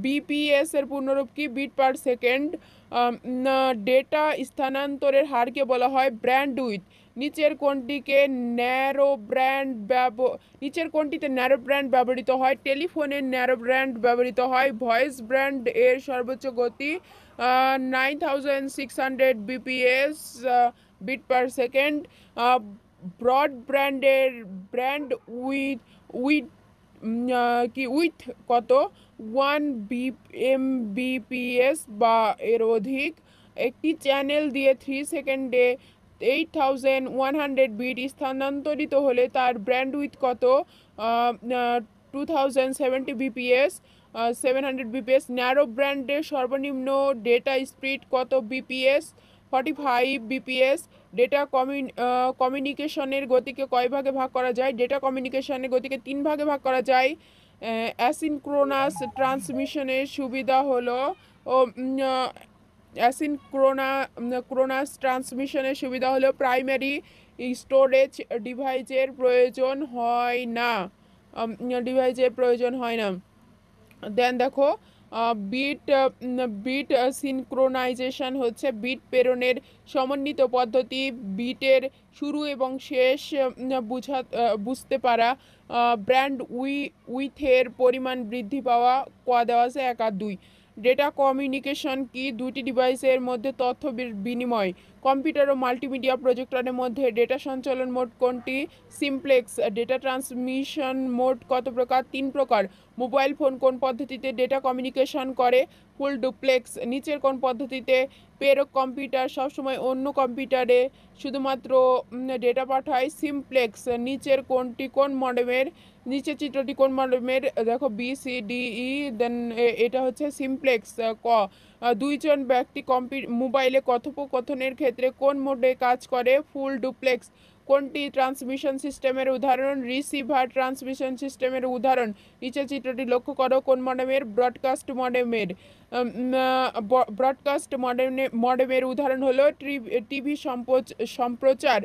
বিপিএস এর পূর্ণরূপ কি? Bit per second. ডেটা স্থানান্তরের হারকে বলা হয় ব্র্যান্ড উইথ। নিচের কোনটিতে ন্যারো ব্র্যান্ড ব্যবহৃত হয়? টেলিফোনের ন্যারো ব্র্যান্ড ব্যবহৃত হয়। ভয়েস ব্র্যান্ড এর সর্বোচ্চ গতি 9600 BPS bit per second. Broad ব্র্যান্ডের ব্র্যান্ড উইথ উইথ কি উইথ কত? 1 Mbps বা এর অধিক। একটি চ্যানেল দিয়ে 3 সেকেন্ডে 8100 বিট স্থানান্তরিত হলে তার ব্র্যান্ড উইথ কত? 2070 বিপিএস 700 বিপিএস। ন্যারো ব্র্যান্ডের সর্বনিম্ন ডেটা স্পিড কত বিপিএস? 45 বিপিএস। ডেটা কমিউনিকেশনের গতিকে কয় ভাগে ভাগ করা যায়? ডেটা কমিউনিকেশনের গতিকে 3 ভাগে ভাগ করা যায়। অ্যাসিনক্রোনাস ট্রান্সমিশনের সুবিধা হলো ক্রোনাস ট্রান্সমিশনের সুবিধা হলো প্রাইমারি স্টোরেজ ডিভাইসের প্রয়োজন হয় না। দেন দেখো বিট বিট সিনক্রোনাইজেশন হচ্ছে বিট প্রেরণের সমন্বিত পদ্ধতি। বিটের শুরু এবং শেষ বুঝতে পারা। ব্র্যান্ড উইথের পরিমাণ বৃদ্ধি পাওয়া। ক দেওয়া আছে 1 আর 2। ডেটা কমিউনিকেশন কি? দুটি ডিভাইসের মধ্যে তথ্য বিনিময়। কম্পিউটার ও মাল্টিমিডিয়া প্রজেক্টরের মধ্যে ডেটা সঞ্চালন মোড কোনটি? সিমপ্লেক্স। ডেটা ট্রান্সমিশন মোড কত প্রকার? 3 প্রকার। মোবাইল ফোন কোন পদ্ধতিতে ডেটা কমিউনিকেশন করে? Full duplex. নিচের কোন পদ্ধতিতে প্রেরক কম্পিউটার সবসময় অন্য কম্পিউটারে শুধুমাত্র ডেটা পাঠায়? সিমপ্লেক্স। নিচের কোনটি কোন মডেমের? নিচের চিত্রটি কোন মডেমের? দেখো BCDE, দেন এটা হচ্ছে সিমপ্লেক্স। ক দুইজন ব্যক্তি মোবাইলে কথোপকথনের ক্ষেত্রে কোন মোডে কাজ করে? Full duplex. কোনটি ট্রান্সমিশন সিস্টেমের উদাহরণ? রিসিভার ট্রান্সমিশন সিস্টেমের উদাহরণ। নিচের চিত্রটি লক্ষ্য করো কোন মডেমের? ব্রডকাস্ট মডেমের। ব্রডকাস্ট মডেমের উদাহরণ হলো টিভি সম্প্রচার।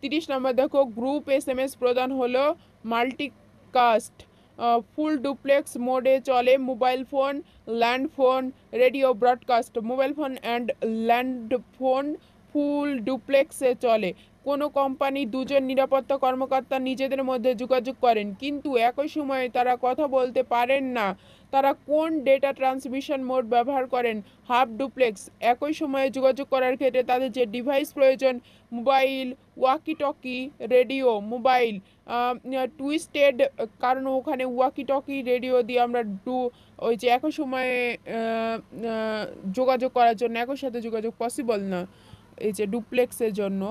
30 নম্বর দেখো গ্রুপ SMS প্রদান হলো মাল্টিকাস্ট। ফুল ডুপ্লেক্স মোডে চলে mobile phone, land phone, radio broadcast. Mobile phone and land phone full ডুপ্লেক্সে চলে। কোনো কোম্পানি দুজন নিরাপত্তা কর্মকর্তা নিজেদের মধ্যে যোগাযোগ করেন, কিন্তু একই সময়ে তারা কথা বলতে পারেন না। তারা কোন ডেটা ট্রান্সমিশন মোড ব্যবহার করেন? Half duplex. একই সময়ে যোগাযোগ করার ক্ষেত্রে তাদের যে ডিভাইস প্রয়োজন, mobile, walkie talkie, radio. Mobile twisted, কারণ ওখানে ওয়াকি টকি রেডিও দিয়ে আমরা ওই যে একই সময়ে যোগাযোগ করার জন্য একই সাথে যোগাযোগ পসিবল না এই যে ডুপ্লেক্সের জন্য।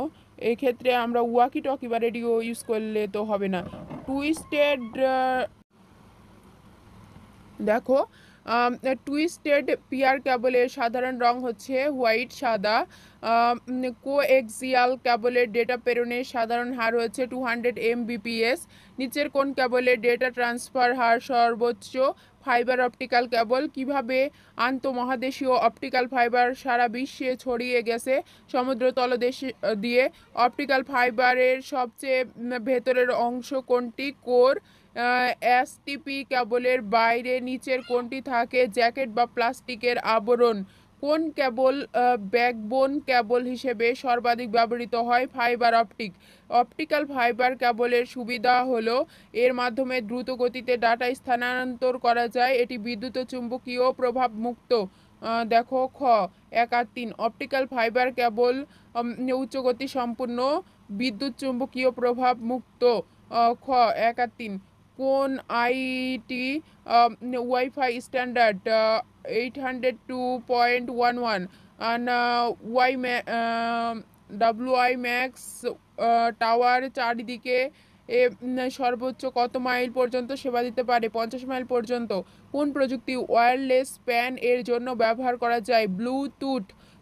এই ক্ষেত্রে আমরা ওয়াকি টকি বা রেডিও ইউজ করলে তো হবে না। টুইস্টেড দেখো টুইস্টেড পিয়ার কেবলের সাধারণ রং হচ্ছে হোয়াইট, সাদা। কোএক্সিয়াল কেবলের ডেটা প্রেরণের সাধারণ হার হচ্ছে 200 Mbps। নিচের কোন কেবলের ডেটা ট্রান্সফার হার সর্বোচ্চ? ফাইবার অপটিক্যাল কেবল। কিভাবে আন্তঃমহাদেশীয় অপটিক্যাল ফাইবার সারা বিশ্বে ছড়িয়ে গেছে? সমুদ্র তলদেশ দিয়ে। অপটিক্যাল ফাইবারের সবচেয়ে ভেতরের অংশ কোনটি? কোর। এসটিপি কেবলের বাইরে নিচের কোনটি থাকে? জ্যাকেট বা প্লাস্টিকের আবরণ। কোন কেবল ব্যাকবোন কেবল হিসেবে সর্বাধিক ব্যবহৃত হয়? Fibre optic. অপটিক্যাল ফাইবার কেবলের সুবিধা হলো এর মাধ্যমে দ্রুত গতিতে ডাটা স্থানান্তর করা যায়। এটি বিদ্যুৎ ও চুম্বকীয় প্রভাব মুক্ত। দেখো খ 1 আর 3 অপটিক্যাল ফাইবার কেবল উচ্চ গতি সম্পূর্ণ বিদ্যুৎ চুম্বকীয় প্রভাব মুক্ত। খ 1 আর 3 কোন IT wifi standard 802.11 and WI max tower চারিদিকে সর্বোচ্চ কত মাইল পর্যন্ত সেবা দিতে পারে? 50 মাইল পর্যন্ত। কোন প্রযুক্তি ওয়্যারলেস প্যান এর জন্য ব্যবহার করা যায়?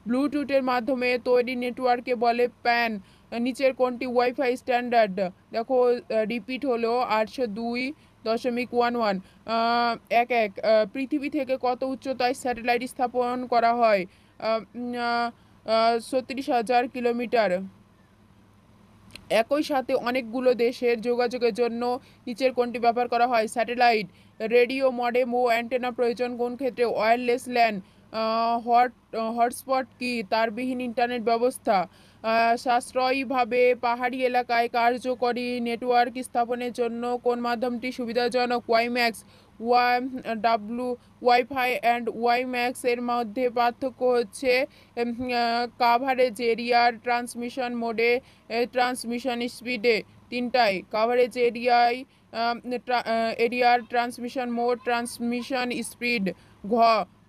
ব্লুটুথের মাধ্যমে তৈরি নেটওয়ার্কে বলে প্যান। নিচের কোনটি ওয়াইফাই স্ট্যান্ডার্ড? দেখো রিপিট হলো 802.11। এক এক পৃথিবী থেকে কত উচ্চতায় স্যাটেলাইট স্থাপন করা হয়? 36,000 কিলোমিটার। একই সাথে অনেকগুলো দেশের যোগাযোগের জন্য নিচের কোনটি ব্যবহার করা হয়? স্যাটেলাইট। রেডিও মডেম ও অ্যান্টেনা প্রয়োজন কোন ক্ষেত্রে? Wireless LAN. হটস্পট কি? তারবিহীন ইন্টারনেট ব্যবস্থা। সাশ্রয়ীভাবে পাহাড়ি এলাকায় কার্যকরী নেটওয়ার্ক স্থাপনের জন্য কোন মাধ্যমটি সুবিধাজনক? ওয়াইম্যাক্স। ওয়াইফাই অ্যান্ড ওয়াইম্যাক্স এর মধ্যে পার্থক্য হচ্ছে কাভারেজ এরিয়ার, ট্রান্সমিশন মোডে, ট্রান্সমিশন স্পিডে। তিনটাই কাভারেজ এরিয়ার, ট্রান্সমিশন মোড, ট্রান্সমিশন স্পিড। ঘ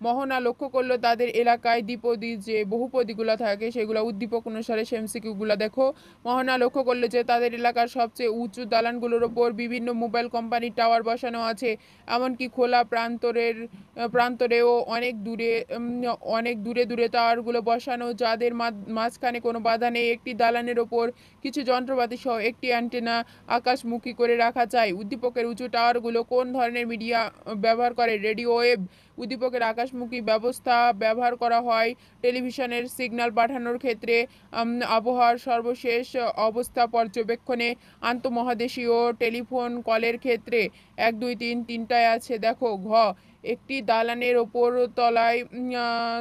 মোহনা লক্ষ্য করলো তাদের এলাকায় দ্বিপদী যে বহুপদীগুলো থাকে সেগুলো উদ্দীপক অনুসারে সেমসিকিউগুলো দেখো। মোহনা লক্ষ্য করলো যে তাদের এলাকার সবচেয়ে উঁচু দালানগুলোর ওপর বিভিন্ন মোবাইল কোম্পানির টাওয়ার বসানো আছে, এমনকি খোলা প্রান্তরেও অনেক দূরে দূরে টাওয়ারগুলো বসানো, যাদের মাঝখানে কোনো বাধা নেই। একটি দালানের ওপর কিছু যন্ত্রপাতি সহ একটি অ্যান্টেনা আকাশমুখী করে রাখা যায়। উদ্দীপকের উঁচু টাওয়ারগুলো কোন ধরনের মিডিয়া ব্যবহার করে? Radio wave. উদ্দীপকের আকাশমুখী ব্যবস্থা ব্যবহার করা হয় টেলিভিশনের সিগন্যাল পাঠানোর ক্ষেত্রে। আবহাওয়ার সর্বশেষ অবস্থা পর্যবেক্ষণে, আন্তঃমহাদেশীয় টেলিফোন কলের ক্ষেত্রে। 1 2 3 তিনটায় আছে দেখো। ঘ একটি দালানের ওপর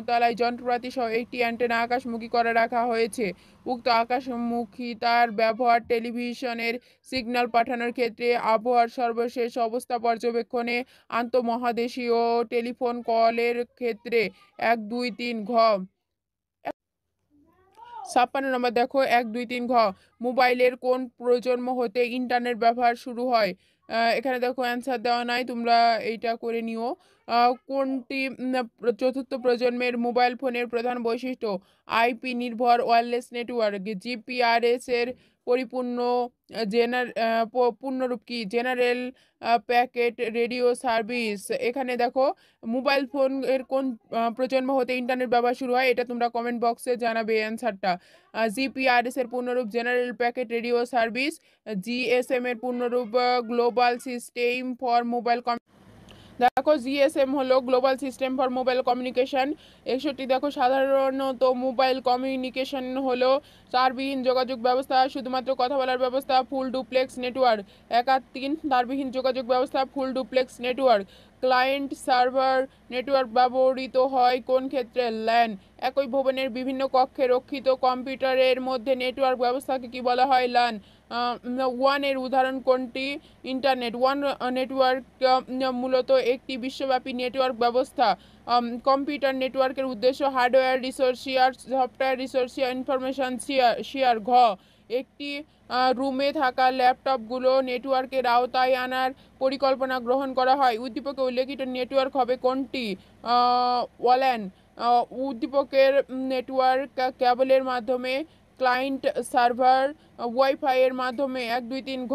তলায় যন্ত্রপাতি সহ একটি অ্যান্টেনা আকাশমুখী করে রাখা হয়েছে। উক্ত আকাশমুখিতার ব্যবহার টেলিভিশনের সিগন্যাল পাঠানোর ক্ষেত্রে, আবহাওয়ার সর্বশেষ অবস্থা পর্যবেক্ষণে, আন্তঃমহাদেশীয় টেলিফোন কলের ক্ষেত্রে। 1 2 3 ঘ 56 নম্বর দেখো। 1 2 3 ঘ মোবাইলের কোন প্রজন্ম হতে ইন্টারনেট ব্যবহার শুরু হয়? এখানে দেখো অ্যান্সার দেওয়া নাই, তোমরা এইটা করে নিও। কোনটি চতুর্থ প্রজন্মের মোবাইল ফোনের প্রধান বৈশিষ্ট্য? আইপি নির্ভর ওয়্যারলেস নেটওয়ার্ক। জিপিআরএস এর পরিপূর্ণ পূর্ণরূপ কি? General packet radio service. এখানে দেখো মোবাইল ফোন এর কোন প্রজন্ম হতে ইন্টারনেট ব্যবহার শুরু হয়, এটা তোমরা কমেন্ট বক্সে জানাবে অ্যান্সারটা। জিপিআরএস এর পূর্ণরূপ general packet radio service. GSM এর পূর্ণরূপ গ্লোবাল সিস্টেম ফর মোবাইল। দেখো জিএসএম হলো global system for mobile communication. 61 দেখো সাধারণত মোবাইল কমিউনিকেশন হলো তারবিহীন যোগাযোগ ব্যবস্থা, শুধুমাত্র কথা বলার ব্যবস্থা, ফুল ডুপ্লেক্স নেটওয়ার্ক। 1 আর 3 তারবিহীন যোগাযোগ ব্যবস্থা, full duplex network. Client server network ব্যবহৃত হয় কোন ক্ষেত্রে? ল্যান। একই ভবনের বিভিন্ন কক্ষে রক্ষিত কম্পিউটারের মধ্যে নেটওয়ার্ক ব্যবস্থাকে কি বলা হয়? ল্যান। ওয়ান এর উদাহরণ কোনটি? ইন্টারনেট। ওয়ান নেটওয়ার্ক মূলত একটি বিশ্বব্যাপী নেটওয়ার্ক ব্যবস্থা। কম্পিউটার নেটওয়ার্কের উদ্দেশ্য hardware resource share, software resource share, information share. ঘ একটি রুমে থাকা ল্যাপটপগুলো নেটওয়ার্কের আওতায় আনার পরিকল্পনা গ্রহণ করা হয়। উদ্দীপকে উল্লেখিত নেটওয়ার্ক হবে কোনটি? ওয়াল্যান। উদ্দীপকের নেটওয়ার্ক কেবলের মাধ্যমে, ক্লায়েন্ট সার্ভার ওয়াইফাই এর মাধ্যমে। 1 2 3 ঘ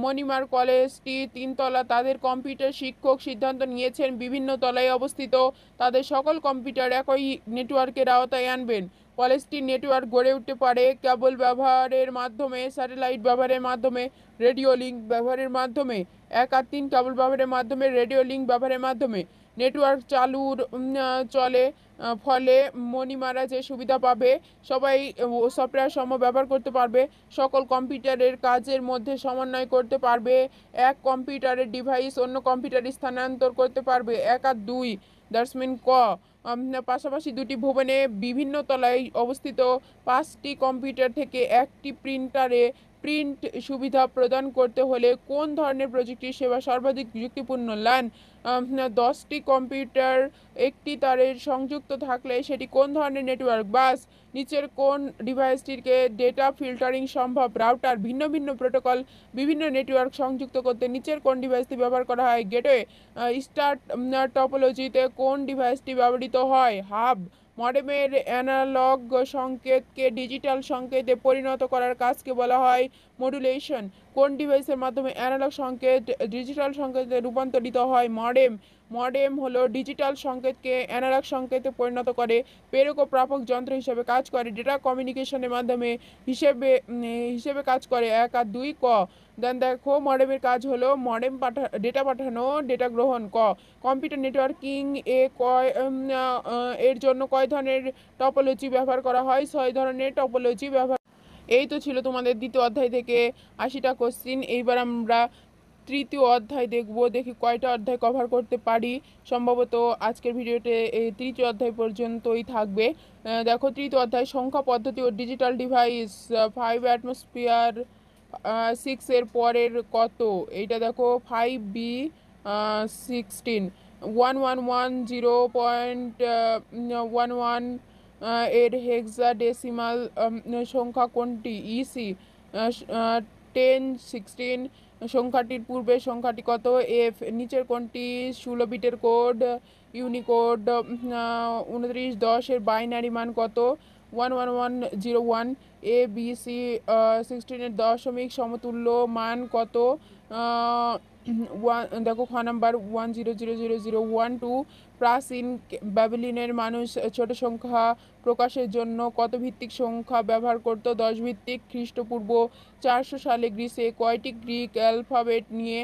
মণিমার কলেজটি 3 তলা, তাদের কম্পিউটার শিক্ষক সিদ্ধান্ত নিয়েছেন বিভিন্ন তলায় অবস্থিত তাদের সকল কম্পিউটার একই নেটওয়ার্কের আওতায় আনবেন। কলেজটির নেটওয়ার্ক গড়ে উঠতে পারে কেবল ব্যবহারের মাধ্যমে, স্যাটেলাইট ব্যবহারের মাধ্যমে, রেডিও লিঙ্ক ব্যবহারের মাধ্যমে। 1 আর 3 কেবল ব্যবহারের মাধ্যমে, রেডিও লিঙ্ক ব্যবহারের মাধ্যমে। নেটওয়ার্ক চলে ফলে মণিমারা যে সুবিধা পাবে, সবাই সফটওয়্যার সমূহ ব্যবহার করতে পারবে, সকল কম্পিউটারের কাজের মধ্যে সমন্বয় করতে পারবে, এক কম্পিউটারের ডিভাইস অন্য কম্পিউটারে স্থানান্তর করতে পারবে। 1 আর 2 দ্যাটস মিন ক পাশাপাশি দুটি ভবনে বিভিন্ন তলায় অবস্থিত 5টি কম্পিউটার থেকে একটি প্রিন্টারে প্রিন্ট সুবিধা প্রদান করতে হলে কোন ধরনের প্রযুক্তি সেবা সর্বাধিক যুক্তিপূর্ণ? ল্যান। 10টি কম্পিউটার একটি তারের সংযুক্ত থাকলে সেটি কোন ধরনের নেটওয়ার্ক? বাস। নিচের কোন ডিভাইসটিকে ডেটা ফিল্টারিং সম্ভব? রাউটার। ভিন্ন ভিন্ন প্রোটোকল বিভিন্ন নেটওয়ার্ক সংযুক্ত করতে নিচের কোন ডিভাইসটি ব্যবহার করা হয়? গেটওয়ে। স্টার টপোলজিতে কোন ডিভাইসটি ব্যবহৃত হয়? হাব। মডেমের অ্যানালগ সংকেতকে ডিজিটাল সংকেতে পরিণত করার কাজকে বলা হয় মডুলেশন। কোন ডিভাইসের মাধ্যমে অ্যানালগ সংকেত ডিজিটাল সংকেতে রূপান্তরিত হয়? মডেম। মডেম হলো ডিজিটাল সংকেতকে অ্যানালগ সংকেতে পরিণত করে, প্রেরক ও প্রাপক যন্ত্র হিসেবে কাজ করে, ডেটা কমিউনিকেশনের মাধ্যমে হিসেবে কাজ করে। 1 আর 2 ক। দেন দেখো মডেমের কাজ হলো ডেটা পাঠানো, ডেটা গ্রহণ। ক। কম্পিউটার নেটওয়ার্কিং এর জন্য কয় ধরনের টপোলজি ব্যবহার করা হয়? 6 ধরনের টপোলজি ব্যবহার। এই তো ছিল তোমাদের দ্বিতীয় অধ্যায় থেকে 80টা কোশ্চিন। এইবার আমরা তৃতীয় অধ্যায় দেখব, দেখি কয়টা অধ্যায় কভার করতে পারি। সম্ভবত আজকের ভিডিওতে এই তৃতীয় অধ্যায় পর্যন্তই থাকবে। দেখো তৃতীয় অধ্যায় সংখ্যা পদ্ধতি ও ডিজিটাল ডিভাইস। 5 অ্যাটমসফিয়ার 6 এর পরের কত? এইটা দেখো 5B 16 1110.11 এর হেক্সাডেসিমাল সংখ্যা কোনটি? ইসি। 1016 সংখ্যাটির পূর্বের সংখ্যাটি কত? এফ। নিচের কোনটি 16 বিটের কোড? ইউনিকোড। 2910 এর বাইনারি মান কত? 11101। এ বি সি 16 এর দশমিক সমতুল্য মান কত? দেখো খ নাম্বার 10000012। প্রাচীন ব্যাবিলনের মানুষ ছোট সংখ্যা প্রকাশের জন্য কত ভিত্তিক সংখ্যা ব্যবহার করত? 10 ভিত্তিক। খ্রিস্টপূর্ব 400 সালে গ্রিসে কয়টি গ্রিক অ্যালফাবেট নিয়ে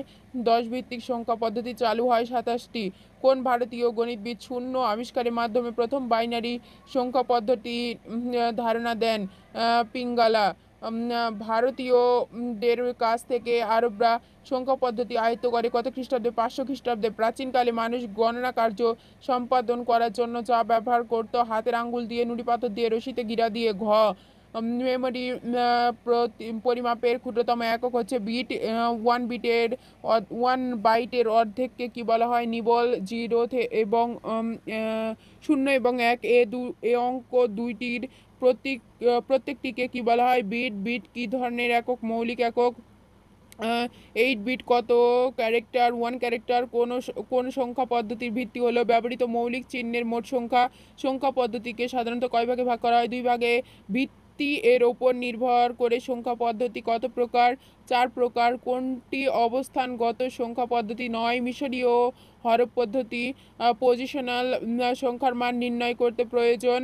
10 ভিত্তিক সংখ্যা পদ্ধতি চালু হয়? 27টি। কোন ভারতীয় গণিতবিদ শূন্য আবিষ্কারের মাধ্যমে প্রথম বাইনারি সংখ্যা পদ্ধতি ধারণা দেন? পিঙ্গালা। ভারতীয়দের কাছ থেকে আরবরা সংখ্যা পদ্ধতি আয়ত্ত করে কত খ্রিস্টাব্দে? 500 খ্রিস্টাব্দে। প্রাচীনকালে মানুষ গণনা কার্য সম্পাদন করার জন্য যা ব্যবহার করত? হাতের আঙ্গুল দিয়ে, নুড়ি পাথর দিয়ে, রশিতে গিরা দিয়ে। ঘ। মেমোরি পরিমাপের ক্ষুদ্রতম একক হচ্ছে বিট। 1 বাইটের অর্ধেককে কি বলা হয়? নিবল। 0 এবং 0 এবং 1 এ অঙ্ক দুইটির প্রত্যেকটিকে কি বলা হয়? বিট। বিট কি ধরনের একক? মৌলিক একক। 8 বিট কত ক্যারেক্টার? 1 ক্যারেক্টার। কোন সংখ্যা পদ্ধতির ভিত্তি হলো ব্যবহৃত মৌলিক চিহ্নের মোট সংখ্যা? সংখ্যা পদ্ধতিকে সাধারণত কয় ভাগে ভাগ করা হয়? 2 ভাগে। ভিত্তি এর ওপর নির্ভর করে সংখ্যা পদ্ধতি কত প্রকার? 4 প্রকার। কোনটি অবস্থানগত সংখ্যা পদ্ধতি নয়? মিশরীয় হরফ পদ্ধতি। পজিশনাল সংখ্যার মান নির্ণয় করতে প্রয়োজন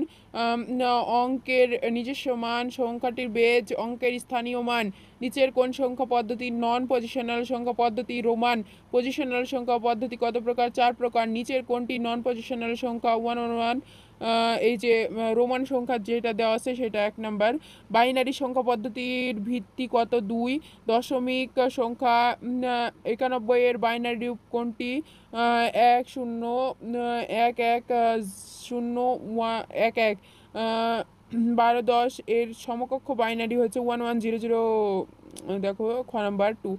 অঙ্কের নিজস্ব মান, সংখ্যাটির বেজ, অঙ্কের স্থানীয় মান। নিচের কোন সংখ্যা পদ্ধতি নন পজিশনাল সংখ্যা পদ্ধতি? রোমান। পজিশনাল সংখ্যা পদ্ধতি কত প্রকার? 4 প্রকার। নিচের কোনটি নন পজিশনাল সংখ্যা? 111। এই যে রোমান সংখ্যা যেটা দেওয়া আছে সেটা 1 নাম্বার। বাইনারি সংখ্যা পদ্ধতির ভিত্তি কত? 2। দশমিক সংখ্যা 91 এর বাইনারি রূপ কোনটি? 1 0 1 1 0 1 1। 12 10 এর সমকক্ষ বাইনারি হচ্ছে 1100। দেখো খ নাম্বার 2।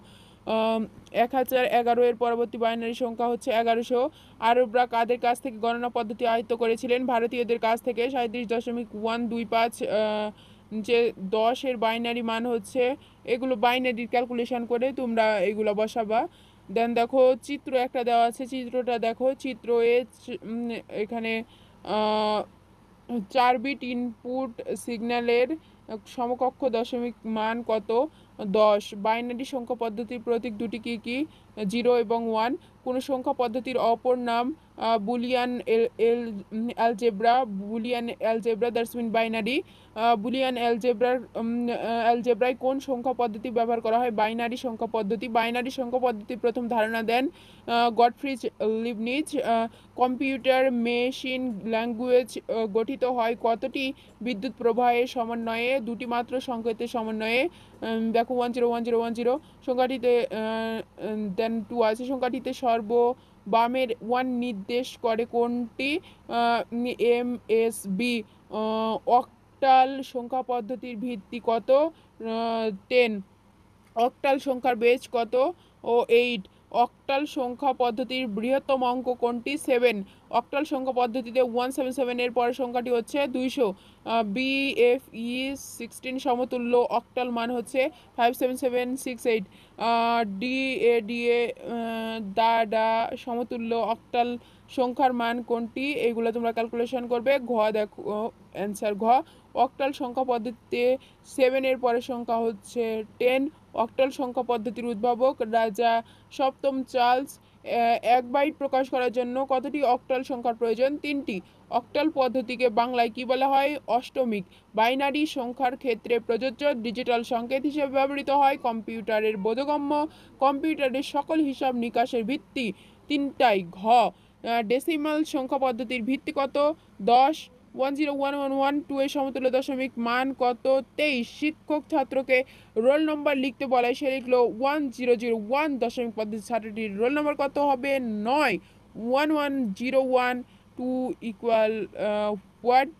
1011 এর পরবর্তী বাইনারি সংখ্যা হচ্ছে 1100। আরবরা কাদের কাছ থেকে গণনা পদ্ধতি আয়ত্ত করেছিলেন? ভারতীয়দের কাছ থেকে। 37.125 যে 10 এর বাইনারি মান হচ্ছে, এগুলো বাইনারি ক্যালকুলেশন করে তোমরা এগুলো বসাবা। দেন দেখো চিত্র একটা দেওয়া আছে, চিত্রটা দেখো। চিত্র এখানে 4 বিট ইনপুট সিগন্যালের সমকক্ষ দশমিক মান কত? 10। বাইনারি সংখ্যা পদ্ধতির প্রতীক দুটি কি কি? 0 এবং 1। কোন সংখ্যা পদ্ধতির অপর নাম Boolean algebra. Boolean algebra that's mean binary. Boolean অ্যালজেব্রায় কোন সংখ্যা পদ্ধতি ব্যবহার করা হয়? বাইনারি সংখ্যা পদ্ধতি। বাইনারি সংখ্যা পদ্ধতির প্রথম ধারণা দেন Gottfried Leibniz. Computer machine language গঠিত হয় কতটি বিদ্যুৎ প্রবাহের সমন্বয়ে? দুটি মাত্র সংকেতের সমন্বয়ে। দেখো 101010 সংখ্যাটিতে দেন 2 আছে। সংখ্যাটিতে বামের 1 নির্দেশ করে কোনটি? MSB। অক্টাল সংখ্যা পদ্ধতির ভিত্তি কত? 10। অক্টাল সংখ্যার বেজ কত? ও 8। অক্টাল সংখ্যা পদ্ধতির বৃহত্তম অঙ্ক কোনটি? 7। অক্টাল সংখ্যা পদ্ধতিতে 177 এর পরের সংখ্যাটি হচ্ছে 200। BFE 16 সমতুল্য অক্টাল মান হচ্ছে 57768। DADA ডা সমতুল্য অক্টাল সংখ্যার মান কোনটি? এগুলো তোমরা ক্যালকুলেশন করবে। দেখো অ্যান্সার অক্টাল সংখ্যা পদ্ধতিতে 7 এর পরের সংখ্যা হচ্ছে 10। অক্টাল সংখ্যা পদ্ধতির উদ্ভাবক রাজা সপ্তম চার্লস। 1 বাইট প্রকাশ করার জন্য কতটি অক্টাল সংখ্যার প্রয়োজন? 3টি। অক্টাল পদ্ধতিকে বাংলায় কি বলা হয়? অষ্টমিক। বাইনারি সংখ্যার ক্ষেত্রে প্রযোজ্য। ডিজিটাল সংকেত হিসেবে ব্যবহৃত হয়। কম্পিউটারের বোধগম্য। কম্পিউটারের সকল হিসাব নিকাশের ভিত্তি। তিনটাই। ডেসিমাল সংখ্যা পদ্ধতির ভিত্তি কত? 10। 101112 এর সমতুল্য দশমিক মান কত? 23। শিক্ষক ছাত্রকে রোল নম্বর লিখতে বলায় সে লিখলো 1001। দশমিক পদ্ধতি ছাত্রটির রোল নম্বর কত হবে? 9। 1101 ইকুয়াল হোয়াট?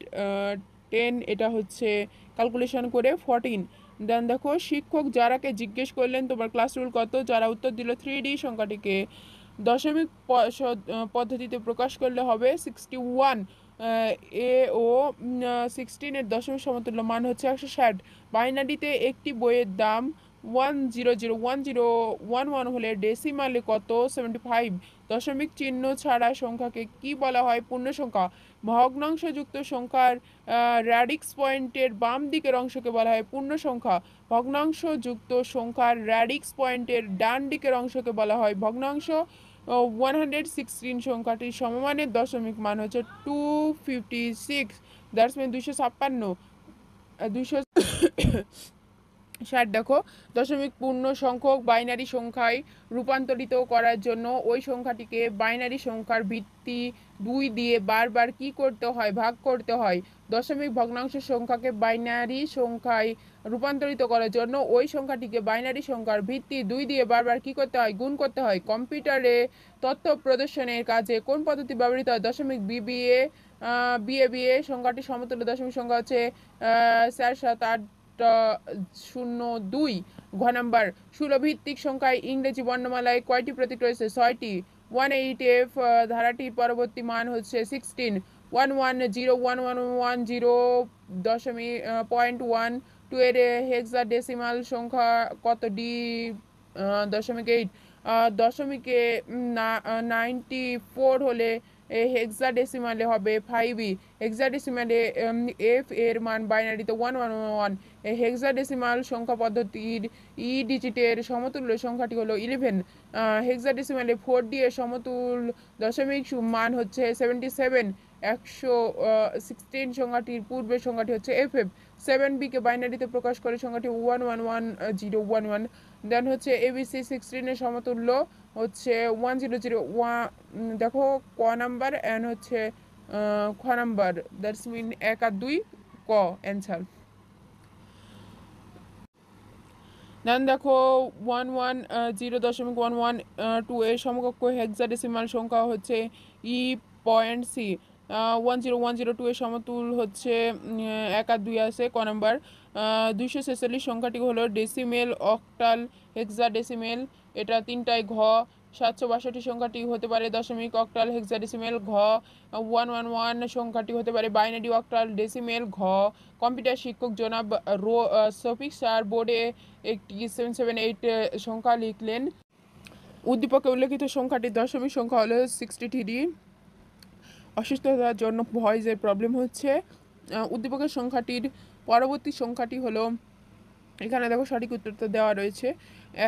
10। এটা হচ্ছে ক্যালকুলেশন করে 14। দেন দেখো শিক্ষক যারাকে জিজ্ঞেস করলেন তোমার ক্লাস রুল কত? যারা উত্তর দিল 3D সংখ্যাটিকে দশমিক পদ্ধতিতে প্রকাশ করলে হবে 61। এ ও 16 দশমিক সমতুল্য মান হচ্ছে 160। বাইনারিতে একটি বইয়ের দাম 1001011 হলে ডেসিমালে কত? 75। দশমিক চিহ্ন ছাড়া সংখ্যাকে কি বলা হয়? পূর্ণ সংখ্যা। ভগ্নাংশযুক্ত সংখ্যার র্যাডিক্স পয়েন্টের বাম দিকের অংশকে বলা হয় পূর্ণ সংখ্যা। ভগ্নাংশযুক্ত সংখ্যার র্যাডিক্স পয়েন্টের ডান দিকের অংশকে বলা হয় ভগ্নাংশ। 116 সংখ্যাটির সমমানের দশমিক মান হচ্ছে 256। That's mean 256। 260। দেখো দশমিক পূর্ণ সংখ্যক বাইনারি সংখ্যায় রূপান্তরিত করার জন্য ওই সংখ্যাটিকে বাইনারি সংখ্যার ভিত্তি 2 দিয়ে বারবার কি করতে হয়? ভাগ করতে হয়। দশমিক ভগ্নাংশ সংখ্যাকে বাইনারি সংখ্যায় রূপান্তরিত করার জন্য ওই সংখ্যাটিকে বাইনারি সংখ্যার ভিত্তি 2 দিয়ে বারবার কি করতে হয়? গুণ করতে হয়। কম্পিউটারে তথ্য প্রদর্শনের কাজে কোন পদ্ধতি ব্যবহৃত হয়? দশমিক বিএবিএ সংখ্যাটি সমতুল্য দশমিক সংখ্যা হচ্ছে 47802। নাম্বার ষোলভিত্তিক সংখ্যায় ইংরেজি বর্ণমালায় কয়টি প্রতীক রয়েছে? 6টি। 18F ধারাটির পরবর্তী মান হচ্ছে 16। 11011110 দশমিক .1 এর হেক্সাডেসিমাল সংখ্যা কত? ডি দশমিক 8। দশমিকে 94 হলে হেক্সাডেসিমালে হবে 5E। হেক্সাডেসিমালে এফ এর মান বাইনারিতে 111। হেক্সাডেসিমাল সংখ্যা পদ্ধতির ডিজিটের সমতুল্য সংখ্যাটি হলো 11। হেক্সাডেসিমালে 4D এর সমতুল দশমিক মান হচ্ছে 77। 116 সংখ্যাটির পূর্বের সংখ্যাটি হচ্ছে FF। 7B কে বাইনারিতে প্রকাশ করে সংখ্যাটি 111011। দেন হচ্ছে ABC 16 এর সমতুল্য হচ্ছে 1001। দেখো ক নাম্বার অ্যান্ড হচ্ছে খ নাম্বার। দ্যাটস মিন 1 আর 2 ক অ্যান্সার। দেন দেখো 110.112 এর সমকক্ষ হেক্সাডেসিমাল সংখ্যা হচ্ছে E.C। 10102 এর সমতুল হচ্ছে 1 আর 2 আছে ক নাম্বার। 246 সংখ্যাটি হলো ডেসিমেল, অক্টাল, হেক্সাডেসিমেল। এটা তিনটাই 762 সংখ্যাটি হতে পারে দশমিক, অক্টাল, হেক্সাডেসিমেল। 111 সংখ্যাটি হতে পারে বাইনারি, অক্টাল, ডেসিমেল। কম্পিউটার শিক্ষক জনাব শফিক স্যার বোর্ডে একটি 778 সংখ্যা লিখলেন। উদ্দীপকে উল্লেখিত সংখ্যাটির দশমিক সংখ্যা হলো 63। অসুস্থতার জন্য ভয়েসের প্রবলেম হচ্ছে। উদ্দীপকের সংখ্যাটির পরবর্তী সংখ্যাটি হলো, এখানে দেখো সঠিক উত্তরটা দেওয়া রয়েছে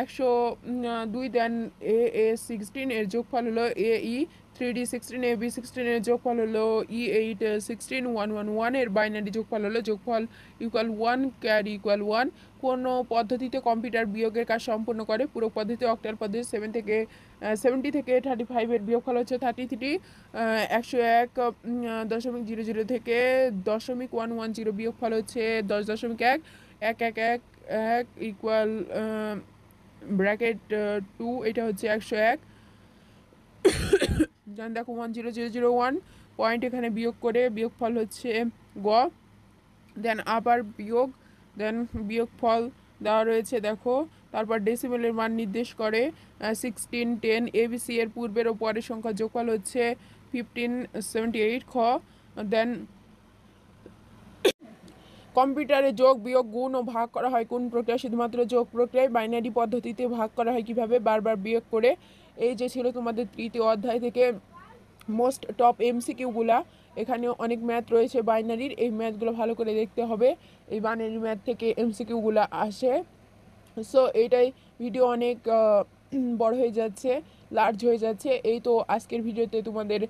102। দেন A16 এর যোগফল হলো AE। 3D 16 AB 16 এর যোগফল হলো E8 16। 111 এর বাইনারি যোগফল হলো যোগফল ইকুয়াল 1 ক্যারি ইকুয়াল 1। কোন পদ্ধতিতে কম্পিউটার বিয়োগের কাজ সম্পূর্ণ করে? পুরো পদ্ধতি। অক্টাল পদ্ধতি 70 থেকে 35 এর বিয়োগফল হচ্ছে 33। 101.00 থেকে 0.110 বিয়োগফল হচ্ছে 10.1। 1 ইকুয়াল ব্র্যাকেট 2, এটা হচ্ছে 101। দেন দেখো 10001 পয়েন্ট এখানে বিয়োগ করে বিয়োগফল হচ্ছে গ। দেন আবার বিয়োগ, দেন বিয়োগফল দেওয়া রয়েছে দেখো তারপর ডেসিমেলের মান নির্দেশ করে 16, 10, ABC এর পূর্বের ও পরের সংখ্যা যোগফল হচ্ছে 1578 খ। দেন কম্পিউটারে যোগ বিয়োগ গুণ ও ভাগ করা হয় কোন প্রক্রিয়া? শুধুমাত্র যোগ প্রক্রিয়ায়। বাইনারি পদ্ধতিতে ভাগ করা হয় কিভাবে? বারবার বিয়োগ করে। এই যে ছিল তোমাদের তৃতীয় অধ্যায় থেকে মোস্ট টপ এমসিকিউগুলা। এখানে অনেক ম্যাথ রয়েছে বাইনারির, এই ম্যাথগুলো ভালো করে দেখতে হবে। এই বাইনারি ম্যাথ থেকে এমসিকিউগুলা আসে। সো এইটাই, ভিডিও অনেক বড় হয়ে যাচ্ছে, লার্জ হয়ে যাচ্ছে। এই তো আজকের ভিডিওতে তোমাদের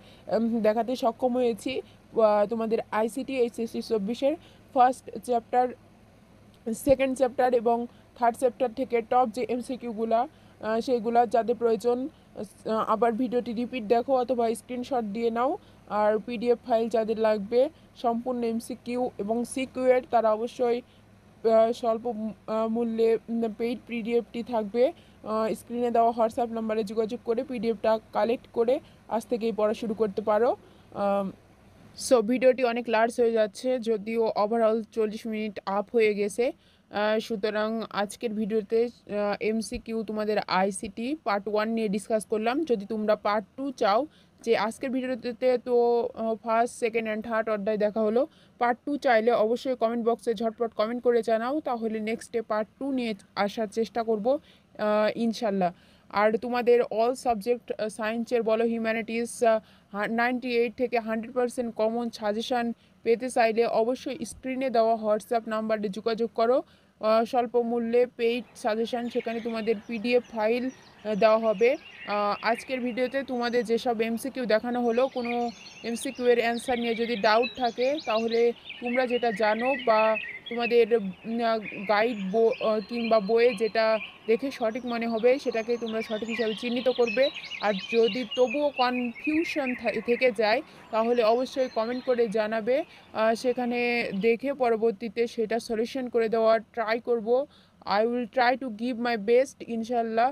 দেখাতে সক্ষম হয়েছি তোমাদের আইসিটি এইচএসসি 24-এর ফার্স্ট চ্যাপ্টার, সেকেন্ড চ্যাপ্টার এবং থার্ড চ্যাপ্টার থেকে টপ যে এমসিকিউগুলা সেইগুলা যাদের প্রয়োজন আবার ভিডিওটি রিপিট দেখো অথবা স্ক্রিনশট দিয়ে নাও। আর পিডিএফ ফাইল যাদের লাগবে সম্পূর্ণ এমসিকিউ এবং সিকিউয়ের, তারা অবশ্যই স্বল্প মূল্যে পেইড পিডিএফটি থাকবে। স্ক্রিনে দেওয়া হোয়াটসঅ্যাপ নাম্বারে যোগাযোগ করে পিডিএফটা কালেক্ট করে আজ থেকেই পড়া শুরু করতে পারো। সো ভিডিওটি অনেক লার্জ হয়ে যাচ্ছে, যদিও ওভারঅল 40 মিনিট আপ হয়ে গেছে। সুতরাং আজকের ভিডিওতে এমসিকিউ তোমাদের আইসিটি পার্ট 1 নিয়ে ডিসকাস করলাম। যদি তোমরা পার্ট 2 চাও, যে আজকের ভিডিওতে তো ফার্স্ট, সেকেন্ড অ্যান্ড থার্ড অধ্যায় দেখা হলো, পার্ট 2 চাইলে অবশ্যই কমেন্ট বক্সে ঝটপট কমেন্ট করে জানাও, তাহলে নেক্সটে পার্ট 2 নিয়ে আসার চেষ্টা করব ইনশাল্লাহ। আর তোমাদের অল সাবজেক্ট সায়েন্সের বলো, হিউম্যানিটিস 98 থেকে 100% কমন সাজেশান পেতে চাইলে অবশ্যই স্ক্রিনে দেওয়া হোয়াটসঅ্যাপ নাম্বারে যোগাযোগ করো। স্বল্প মূল্যে পেইড সাজেশান, সেখানে তোমাদের পিডিএফ ফাইল দেওয়া হবে। আজকের ভিডিওতে তোমাদের যেসব এমসিকিউ দেখানো হলো, কোনো এমসিকিউ এর অ্যান্সার নিয়ে যদি ডাউট থাকে, তাহলে তোমরা যেটা জানো বা তোমাদের গাইড কিংবা বইয়ে যেটা দেখে সঠিক মনে হবে সেটাকে তোমরা সঠিক হিসাবে চিহ্নিত করবে। আর যদি তবুও কনফিউশন থেকে যায়, তাহলে অবশ্যই কমেন্ট করে জানাবে। সেখানে দেখে পরবর্তীতে সেটা সলিউশন করে দেওয়ার ট্রাই করব। I will try to give my best ইনশাল্লাহ।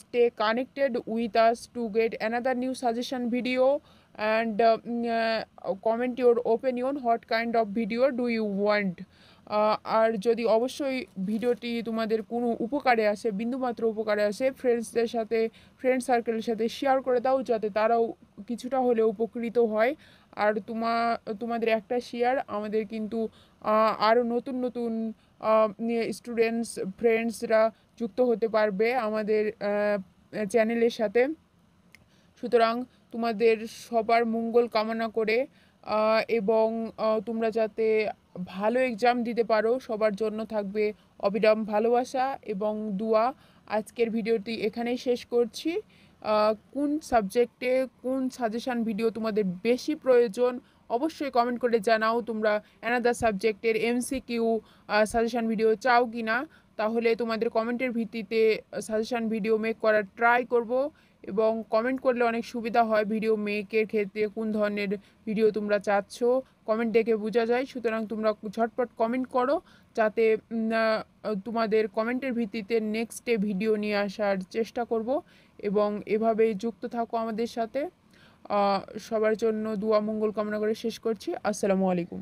Stay connected with us to get another new suggestion video, and comment your opinion, what kind of video do you want. আর যদি অবশ্যই ভিডিওটি তোমাদের কোনো উপকারে আসে, বিন্দুমাত্র উপকারে আসে, ফ্রেন্ডসদের সাথে, ফ্রেন্ড সার্কেলের সাথে শেয়ার করে দাও, যাতে তারাও কিছুটা হলেও উপকৃত হয়। আর তোমাদের একটা শেয়ার আমাদের কিন্তু আরও নতুন নতুন স্টুডেন্টস, ফ্রেন্ডসরা যুক্ত হতে পারবে আমাদের চ্যানেলের সাথে। সুতরাং তোমাদের সবার মঙ্গল কামনা করে এবং তোমরা যাতে ভালো এক্সাম দিতে পারো, সবার জন্য থাকবে অবিরাম ভালোবাসা এবং দোয়া। আজকের ভিডিওটি এখানেই শেষ করছি। কোন সাবজেক্টে কোন সাজেশান ভিডিও তোমাদের বেশি প্রয়োজন অবশ্যই কমেন্ট করে জানাও। তোমরা অ্যানাদার সাবজেক্টের এমসিকিউ সাজেশান ভিডিও চাও কি না, তাহলে তোমাদের কমেন্টের ভিত্তিতে সাজেশান ভিডিও মেক করার ট্রাই করব। এবং কমেন্ট করলে অনেক সুবিধা হয় ভিডিও মেকের ক্ষেত্রে, কোন ধরনের ভিডিও তোমরা চাচ্ছ কমেন্ট দেখে বোঝা যায়। সুতরাং তোমরা ঝটপট কমেন্ট করো, যাতে তোমাদের কমেন্টের ভিত্তিতে নেক্সটে ভিডিও নিয়ে আসার চেষ্টা করব। এবং এভাবেই যুক্ত থাকো আমাদের সাথে। সবার জন্য দোয়া মঙ্গল কামনা করে শেষ করছি। আসসালামু আলাইকুম।